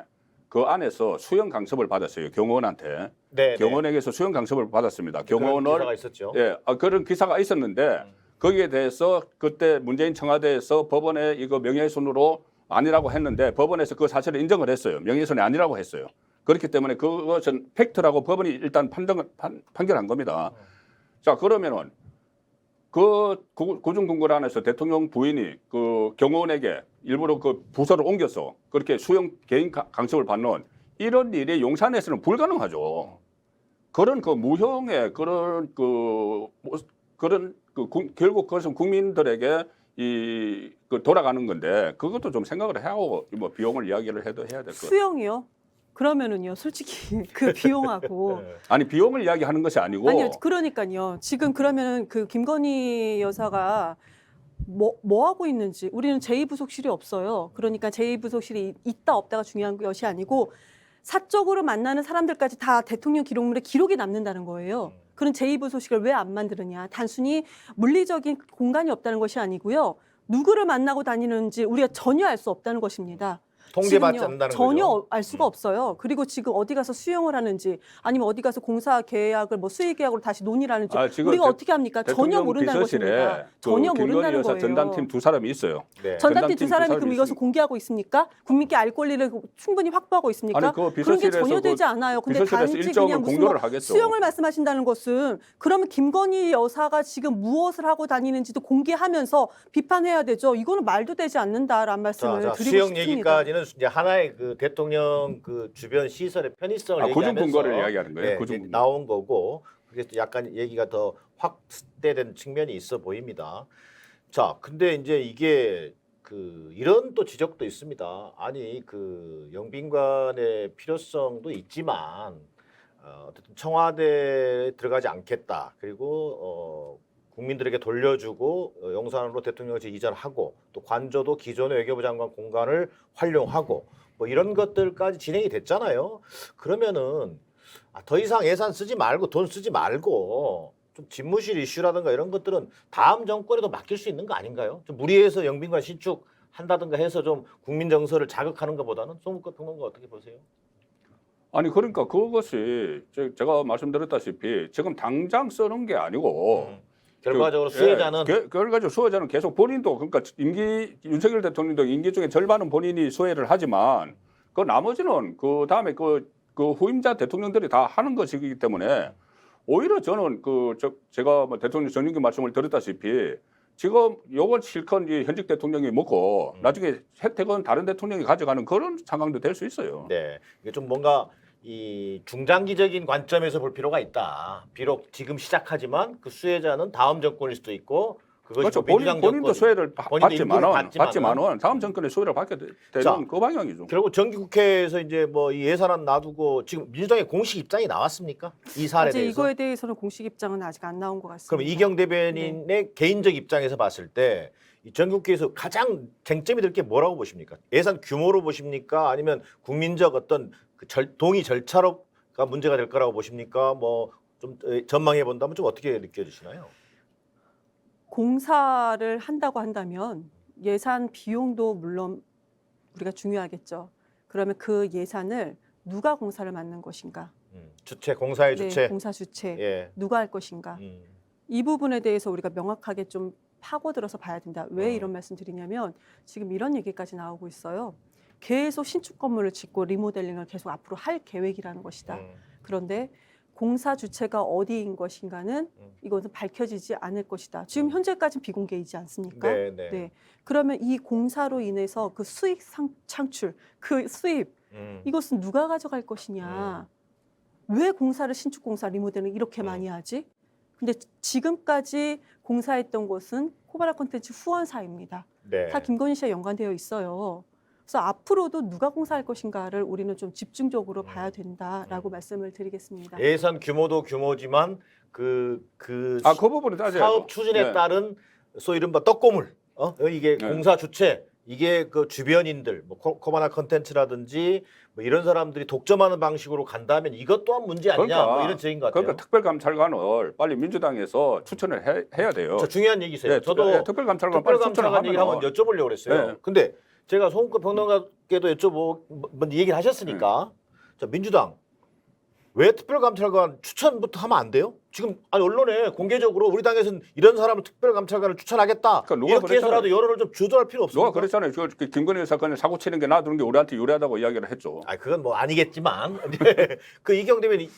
Speaker 2: 그 안에서 수영 강습을 받았어요. 경호원한테.
Speaker 1: 네,
Speaker 2: 경호원에게서 수영 강습을 받았습니다.
Speaker 1: 그런
Speaker 2: 경호원을
Speaker 1: 기사가 있었죠.
Speaker 2: 예, 그런 기사가 있었는데 거기에 대해서 그때 문재인 청와대에서 법원에 이거 명예훼손으로 아니라고 했는데 법원에서 그 사실을 인정을 했어요. 명예훼손이 아니라고 했어요. 그렇기 때문에 그것은 팩트라고 법원이 일단 판결한 겁니다. 자, 그러면은 그 구중궁궐 안에서 대통령 부인이 그 경호원에게 일부러 그 부서를 옮겨서 그렇게 수영 개인 강습을 받는 이런 일이 용산에서는 불가능하죠. 그런 그 무형의 그런 결국 그것은 국민들에게 그 돌아가는 건데 그것도 좀 생각을 하고 뭐 비용을 이야기를 해도 해야 될 것 같아요.
Speaker 3: 수영이요? 그러면은요, 솔직히 그 비용하고
Speaker 2: 아니 비용을 이야기하는 것이 아니고
Speaker 3: 아니요, 그러니까요. 지금 그러면은 그 김건희 여사가 뭐 하고 있는지 우리는 제2부속실이 없어요. 그러니까 제2부속실이 있다 없다가 중요한 것이 아니고 사적으로 만나는 사람들까지 다 대통령 기록물에 기록이 남는다는 거예요. 그런 제2부속실을 왜 안 만드느냐? 단순히 물리적인 공간이 없다는 것이 아니고요. 누구를 만나고 다니는지 우리가 전혀 알 수 없다는 것입니다.
Speaker 1: 통제받지
Speaker 3: 지금요,
Speaker 1: 않는다는
Speaker 3: 전혀
Speaker 1: 거죠.
Speaker 3: 알 수가 없어요. 그리고 지금 어디 가서 수용을 하는지 아니면 어디 가서 공사 계약을 뭐 수의 계약으로 다시 논의를 하는지
Speaker 2: 지금
Speaker 3: 우리가 어떻게 합니까? 전혀
Speaker 2: 대통령
Speaker 3: 모른다는
Speaker 2: 비서실에
Speaker 3: 것입니다.
Speaker 2: 그
Speaker 3: 전혀
Speaker 2: 김건희
Speaker 3: 모른다는
Speaker 2: 여사
Speaker 3: 거예요.
Speaker 2: 전담팀 두 사람이 있어요.
Speaker 1: 네.
Speaker 3: 전담팀 두
Speaker 2: 전담팀
Speaker 3: 사람이
Speaker 2: 두
Speaker 3: 그럼
Speaker 2: 사람이
Speaker 3: 이것을 공개하고 있습니까? 국민께 알 권리를 충분히 확보하고 있습니까?
Speaker 2: 아니, 그
Speaker 3: 그런 게
Speaker 2: 비서실에서
Speaker 3: 전혀
Speaker 2: 그
Speaker 3: 되지 않아요. 근데
Speaker 2: 비서실에서
Speaker 3: 단지
Speaker 2: 일정을
Speaker 3: 그냥 무슨
Speaker 2: 공개를
Speaker 3: 뭐
Speaker 2: 하겠죠.
Speaker 3: 수용을 말씀하신다는 것은 그러면 김건희 여사가 지금 무엇을 하고 다니는지도 공개하면서 비판해야 되죠. 이거는 말도 되지 않는다라는 말씀을
Speaker 1: 자,
Speaker 3: 드리고
Speaker 1: 수용
Speaker 3: 싶습니다.
Speaker 1: 얘기까지는 이제 하나의 그 대통령 그 주변 시설의 편의성을
Speaker 2: 고정
Speaker 1: 얘기하면서
Speaker 2: 근거를 이야기하는 거예요.
Speaker 1: 네,
Speaker 2: 고정
Speaker 1: 이제
Speaker 2: 근거.
Speaker 1: 나온 거고 그게 또 약간 얘기가 더 확대된 측면이 있어 보입니다. 자, 근데 이제 이게 그 이런 또 지적도 있습니다. 아니 그 영빈관의 필요성도 있지만 어쨌든 청와대에 들어가지 않겠다. 그리고 국민들에게 돌려주고 용산으로 대통령실 이전하고 또 관저도 기존의 외교부 장관 공간을 활용하고 뭐 이런 것들까지 진행이 됐잖아요. 그러면은 더 이상 예산 쓰지 말고 돈 쓰지 말고 좀 집무실 이슈라든가 이런 것들은 다음 정권에도 맡길 수 있는 거 아닌가요? 좀 무리해서 영빈관 신축한다든가 해서 좀 국민 정서를 자극하는 것보다는 송국권 평론가 어떻게 보세요?
Speaker 2: 아니 그러니까 그것이 제가 말씀드렸다시피 지금 당장 쓰는 게 아니고
Speaker 1: 결과적으로 수혜자는
Speaker 2: 결과적으로 수혜자는 계속 본인도 그러니까 윤석열 대통령도 임기 중에 절반은 본인이 수혜를 하지만 그 나머지는 그 다음에 그 후임자 대통령들이 다 하는 것이기 때문에 오히려 저는 제가 뭐 대통령 전임기 말씀을 드렸다시피 지금 요걸 실컷 이 현직 대통령이 먹고 나중에 혜택은 다른 대통령이 가져가는 그런 상황도 될 수 있어요.
Speaker 1: 네, 이게 좀 뭔가 이 중장기적인 관점에서 볼 필요가 있다. 비록 지금 시작하지만 그 수혜자는 다음 정권일 수도 있고 그것이
Speaker 2: 그렇죠.
Speaker 1: 뭐 민주당
Speaker 2: 본인도
Speaker 1: 정권,
Speaker 2: 수혜를
Speaker 1: 본인도 인구를
Speaker 2: 받지만은 다음 정권의 수혜를 받게 되는
Speaker 1: 자,
Speaker 2: 그 방향이죠.
Speaker 1: 결국 정기국회에서 이제 뭐 이 예산안 놔두고 지금 민주당의 공식 입장이 나왔습니까? 이 사안에
Speaker 3: 아직
Speaker 1: 대해서.
Speaker 3: 이거에 대해서는 공식 입장은 아직 안 나온 것 같습니다.
Speaker 1: 그럼 이경 대변인의 개인적 입장에서 봤을 때 이 정기국회에서 가장 쟁점이 될 게 뭐라고 보십니까? 예산 규모로 보십니까? 아니면 국민적 어떤 그 동의 절차로가 문제가 될 거라고 보십니까? 뭐 좀 전망해 본다면 좀 어떻게 느껴지시나요?
Speaker 3: 공사를 한다고 한다면 예산 비용도 물론 우리가 중요하겠죠. 그러면 그 예산을 누가 공사를 맡는 것인가?
Speaker 1: 주체 공사의 주체.
Speaker 3: 네, 공사 주체
Speaker 1: 예.
Speaker 3: 누가 할 것인가? 이 부분에 대해서 우리가 명확하게 좀 파고들어서 봐야 된다. 왜 이런 말씀 드리냐면 지금 이런 얘기까지 나오고 있어요. 계속 신축 건물을 짓고 리모델링을 계속 앞으로 할 계획이라는 것이다. 그런데 공사 주체가 어디인 것인가는 이것은 밝혀지지 않을 것이다. 지금 현재까지는 비공개이지 않습니까?
Speaker 1: 네, 네.
Speaker 3: 네. 그러면 이 공사로 인해서 그 수익 창출, 그 수입 이것은 누가 가져갈 것이냐? 왜 공사를 신축 공사 리모델링 이렇게 많이 하지? 근데 지금까지 공사했던 곳은 코바나 콘텐츠 후원사입니다.
Speaker 1: 네.
Speaker 3: 다 김건희 씨와 연관되어 있어요. 그래서 앞으로도 누가 공사할 것인가를 우리는 좀 집중적으로 봐야 된다라고 말씀을 드리겠습니다.
Speaker 1: 예산 규모도 규모지만 그
Speaker 2: 그 부분은 따져야죠.
Speaker 1: 사업 추진에
Speaker 2: 네.
Speaker 1: 따른 소위 이른바 떡고물, 이게
Speaker 2: 네.
Speaker 1: 공사 주체, 이게 그 주변인들, 뭐 코바나 컨텐츠라든지 뭐 이런 사람들이 독점하는 방식으로 간다면 이것 또한 문제 아니냐, 뭐 이런 제인 것 같아요.
Speaker 2: 그러니까 특별감찰관을 빨리 민주당에서 추천을 해야 돼요.
Speaker 1: 저 중요한 얘기세요.
Speaker 2: 네,
Speaker 1: 저도
Speaker 2: 특별감찰관 빨리 추천을
Speaker 1: 특별감찰관 얘기를 한번
Speaker 2: 하면
Speaker 1: 여쭤보려고 그랬어요.
Speaker 2: 네.
Speaker 1: 근데 제가 송국권 평론가께도 여쭤보고 얘기를 하셨으니까 자, 민주당 왜 특별감찰관 추천부터 하면 안 돼요? 지금 아니 언론에 공개적으로 우리 당에서는 이런 사람을 특별감찰관을 추천하겠다.
Speaker 2: 그러니까 누가
Speaker 1: 이렇게
Speaker 2: 그랬잖아요.
Speaker 1: 해서라도 여론을 좀 주도할 필요 없습니까?
Speaker 2: 누가 그랬잖아요. 그 김건희 사건에 사고 치는 게 놔두는 게 우리한테 유리하다고 이야기를 했죠.
Speaker 1: 아 그건 뭐 아니겠지만 그 이경 대변인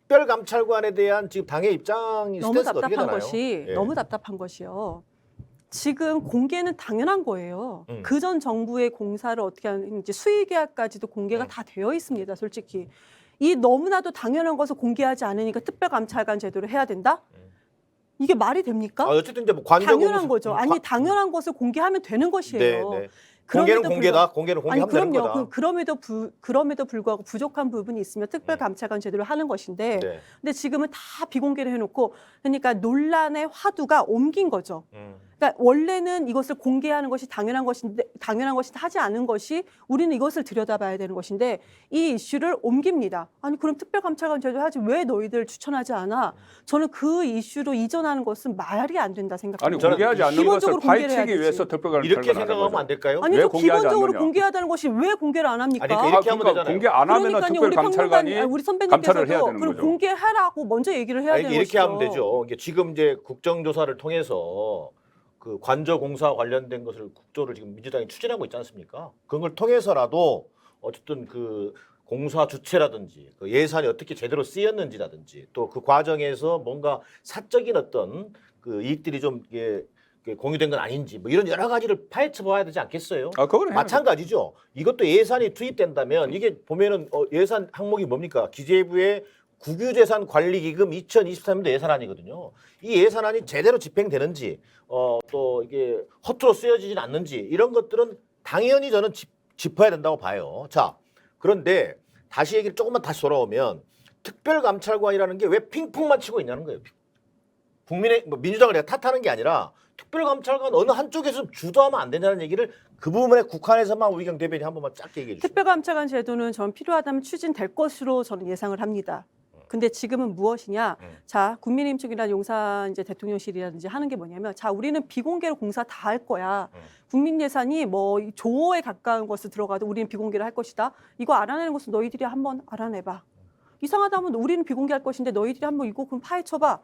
Speaker 1: 특별감찰관에 대한 지금 당의 입장이
Speaker 3: 너무
Speaker 1: 스탠스가 어떻게
Speaker 3: 답답한
Speaker 1: 되나요?
Speaker 3: 것이
Speaker 1: 예.
Speaker 3: 너무 답답한 것이요. 지금 공개는 당연한 거예요. 그전 정부의 공사를 어떻게 하는지 수의계약까지도 공개가 다 되어 있습니다. 솔직히. 이 너무나도 당연한 것을 공개하지 않으니까 특별감찰관 제도를 해야 된다? 이게 말이 됩니까?
Speaker 1: 어쨌든 이제 뭐 관저
Speaker 3: 당연한
Speaker 1: 공수-
Speaker 3: 거죠. 아니 당연한 것을 공개하면 되는 것이에요.
Speaker 1: 네, 네. 공개는
Speaker 3: 그럼에도
Speaker 1: 공개다. 공개는
Speaker 3: 아니
Speaker 1: 공개하면 되는
Speaker 3: 그럼요.
Speaker 1: 거다.
Speaker 3: 그럼에도 불구하고 부족한 부분이 있으면 특별감찰관 제도를 하는 것인데,
Speaker 1: 네.
Speaker 3: 근데 지금은 다 비공개를 해놓고, 그러니까 논란의 화두가 옮긴 거죠. 그러니까 원래는 이것을 공개하는 것이 당연한 것인데 하지 않은 것이 우리는 이것을 들여다봐야 되는 것인데 이 이슈를 옮깁니다. 아니 그럼 특별감찰관 제도 하지 왜 너희들 추천하지 않아? 저는 그 이슈로 이전하는 것은 말이 안 된다
Speaker 2: 아니
Speaker 3: 생각합니다.
Speaker 2: 공개하지 않는 것을
Speaker 3: 기본적으로 공개를 해야
Speaker 2: 파헤치기
Speaker 3: 되지.
Speaker 2: 위해서 특별감찰관을
Speaker 1: 이렇게
Speaker 2: 하는
Speaker 1: 생각하면
Speaker 2: 거죠.
Speaker 1: 안 될까요?
Speaker 3: 아니 아니죠.
Speaker 2: 공개하지
Speaker 3: 기본적으로
Speaker 2: 않느냐?
Speaker 3: 공개하다는 것이 왜 공개를 안 합니까?
Speaker 1: 아니, 그러니까 이렇게 하면 되잖아요.
Speaker 2: 공개 안 하면은
Speaker 3: 그러니까요,
Speaker 2: 특별
Speaker 3: 우리
Speaker 2: 감찰관이
Speaker 3: 평론가, 우리
Speaker 2: 감찰을 해야
Speaker 3: 선배님께서도
Speaker 2: 되는
Speaker 3: 그럼
Speaker 2: 거죠.
Speaker 3: 공개하라고 먼저 얘기를 해야
Speaker 1: 아니,
Speaker 3: 되는
Speaker 1: 이렇게
Speaker 3: 것이죠.
Speaker 1: 하면 되죠. 이게 지금 이제 국정조사를 통해서 그 관저 공사 관련된 것을 국조를 지금 민주당이 추진하고 있지 않습니까? 그걸 통해서라도 어쨌든 그 공사 주체라든지 그 예산이 어떻게 제대로 쓰였는지라든지 또 그 과정에서 뭔가 사적인 어떤 그 이익들이 좀 이게 공유된 건 아닌지 뭐 이런 여러 가지를 파헤쳐 봐야 되지 않겠어요?
Speaker 2: 그거는
Speaker 1: 마찬가지죠. 이것도 예산이 투입된다면 이게 보면은 예산 항목이 뭡니까? 기재부의 국유재산관리기금 2023년도 예산안이거든요. 이 예산안이 제대로 집행되는지 또 이게 허투루 쓰여지진 않는지 이런 것들은 당연히 저는 짚어야 된다고 봐요. 자, 그런데 다시 얘기를 조금만 다시 돌아오면 특별감찰관이라는 게 왜 핑퐁만 치고 있냐는 거예요. 국민의 민주당을 내가 탓하는 게 아니라 특별감찰관 어느 한쪽에서 주도하면 안 되냐는 얘기를 그 부분에 국한해서만 우희경 대변인 한 번만 짧게 얘기해 주시죠.
Speaker 3: 특별감찰관 제도는 저는 필요하다면 추진될 것으로 저는 예상을 합니다. 근데 지금은 무엇이냐? 자, 국민의힘 쪽이나 용산 이제 대통령실이라든지 하는 게 뭐냐면, 자, 우리는 비공개로 공사 다 할 거야. 국민 예산이 뭐 조에 가까운 것을 들어가도 우리는 비공개를 할 것이다. 이거 알아내는 것은 너희들이 한번 알아내봐. 이상하다면 우리는 비공개할 것인데 너희들이 한번 이거 그럼 파헤쳐봐.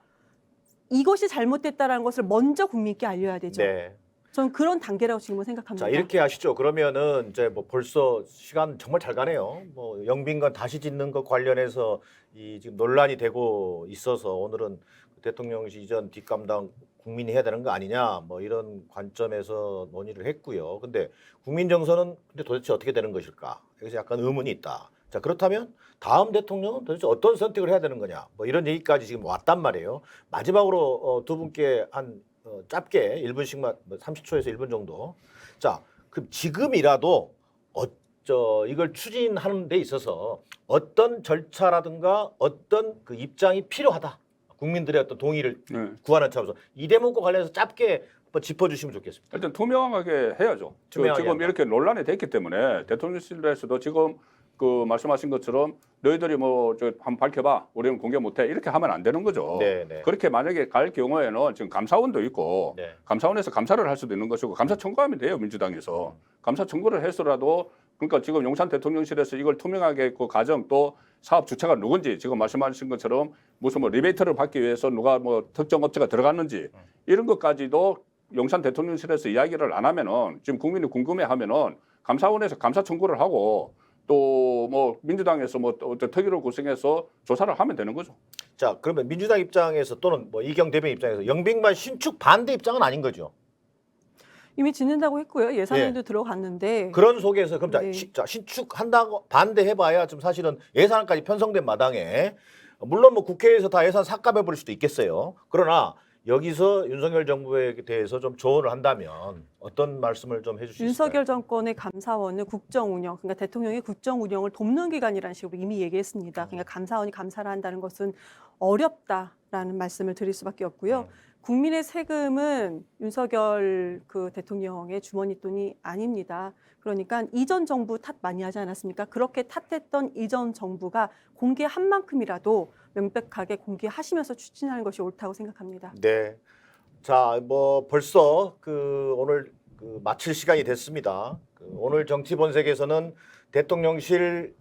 Speaker 3: 이것이 잘못됐다라는 것을 먼저 국민께 알려야 되죠.
Speaker 1: 네.
Speaker 3: 저는 그런 단계라고 지금은 생각합니다.
Speaker 1: 자, 이렇게 하시죠. 그러면은 이제 뭐 벌써 시간 정말 잘 가네요. 뭐 영빈관 다시 짓는 것 관련해서 이 지금 논란이 되고 있어서 오늘은 대통령실 이전 뒷감당 국민이 해야 되는 거 아니냐 뭐 이런 관점에서 논의를 했고요. 근데 국민 정서는 근데 도대체 어떻게 되는 것일까? 여기서 약간 의문이 있다. 자, 그렇다면 다음 대통령은 도대체 어떤 선택을 해야 되는 거냐? 뭐 이런 얘기까지 지금 왔단 말이에요. 마지막으로 두 분께 한 짧게 1분씩만 30초에서 1분 정도. 자, 그럼 지금이라도 이걸 추진하는 데 있어서 어떤 절차라든가 어떤 그 입장이 필요하다. 국민들의 어떤 동의를 구하는 차원에서 이 대목과 관련해서 짧게 한번 짚어주시면 좋겠습니다.
Speaker 2: 일단 투명하게 해야죠.
Speaker 1: 투명하게
Speaker 2: 지금
Speaker 1: 한다.
Speaker 2: 이렇게 논란이 됐기 때문에 대통령실에서도 지금 그 말씀하신 것처럼 너희들이 뭐 저 한번 밝혀봐. 우리는 공개 못해. 이렇게 하면 안 되는 거죠.
Speaker 1: 네, 네.
Speaker 2: 그렇게 만약에 갈 경우에는 지금 감사원도 있고
Speaker 1: 네.
Speaker 2: 감사원에서 감사를 할 수도 있는 것이고 감사 청구하면 돼요. 민주당에서. 감사 청구를 해서라도 그러니까 지금 용산 대통령실에서 이걸 투명하게 그 과정 또 사업 주체가 누군지 지금 말씀하신 것처럼 무슨 뭐 리베이트를 받기 위해서 누가 뭐 특정 업체가 들어갔는지 이런 것까지도 용산 대통령실에서 이야기를 안 하면은 지금 국민이 궁금해하면은 감사원에서 감사 청구를 하고 또 뭐 민주당에서 뭐 특위를 구성해서 조사를 하면 되는 거죠.
Speaker 1: 자, 그러면 민주당 입장에서 또는 뭐 이경 대변인 입장에서 영빈관 신축 반대 입장은 아닌 거죠.
Speaker 3: 이미 짓는다고 했고요. 예산에도
Speaker 1: 예.
Speaker 3: 들어갔는데.
Speaker 1: 그런 속에서 그럼
Speaker 3: 네.
Speaker 1: 자, 신축한다고 반대해봐야 좀 사실은 예산안까지 편성된 마당에 물론 뭐 국회에서 다 예산 삭감해버릴 수도 있겠어요. 그러나 여기서 윤석열 정부에 대해서 좀 조언을 한다면 어떤 말씀을 좀 해주실 수 있을까요?
Speaker 3: 윤석열 정권의 감사원은 국정운영, 그러니까 대통령이 국정운영을 돕는 기관이라는 식으로 이미 얘기했습니다. 그러니까 감사원이 감사를 한다는 것은 어렵다라는 말씀을 드릴 수밖에 없고요. 국민의 세금은 윤석열 그 대통령의 주머니 돈이 아닙니다. 그러니까 이전 정부 탓 많이 하지 않았습니까? 그렇게 탓했던 이전 정부가 공개한 만큼이라도 명백하게 공개하시면서 추진하는 것이 옳다고 생각합니다.
Speaker 1: 네. 자, 뭐 벌써 오늘 마칠 시간이 됐습니다. 오늘 정치 본색에서는 대통령실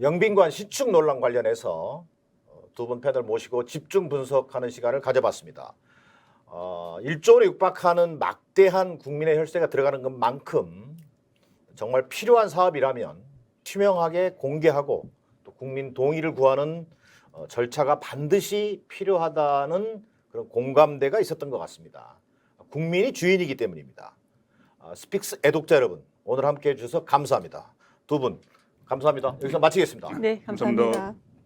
Speaker 1: 영빈관 신축 논란 관련해서 두 분 패널 모시고 집중 분석하는 시간을 가져봤습니다. 1조 원에 육박하는 막대한 국민의 혈세가 들어가는 것만큼 정말 필요한 사업이라면 투명하게 공개하고 또 국민 동의를 구하는 절차가 반드시 필요하다는 그런 공감대가 있었던 것 같습니다. 국민이 주인이기 때문입니다. 스픽스 애독자 여러분, 오늘 함께해 주셔서 감사합니다. 두 분 감사합니다. 여기서 마치겠습니다.
Speaker 3: 네, 감사합니다.
Speaker 2: 감사합니다.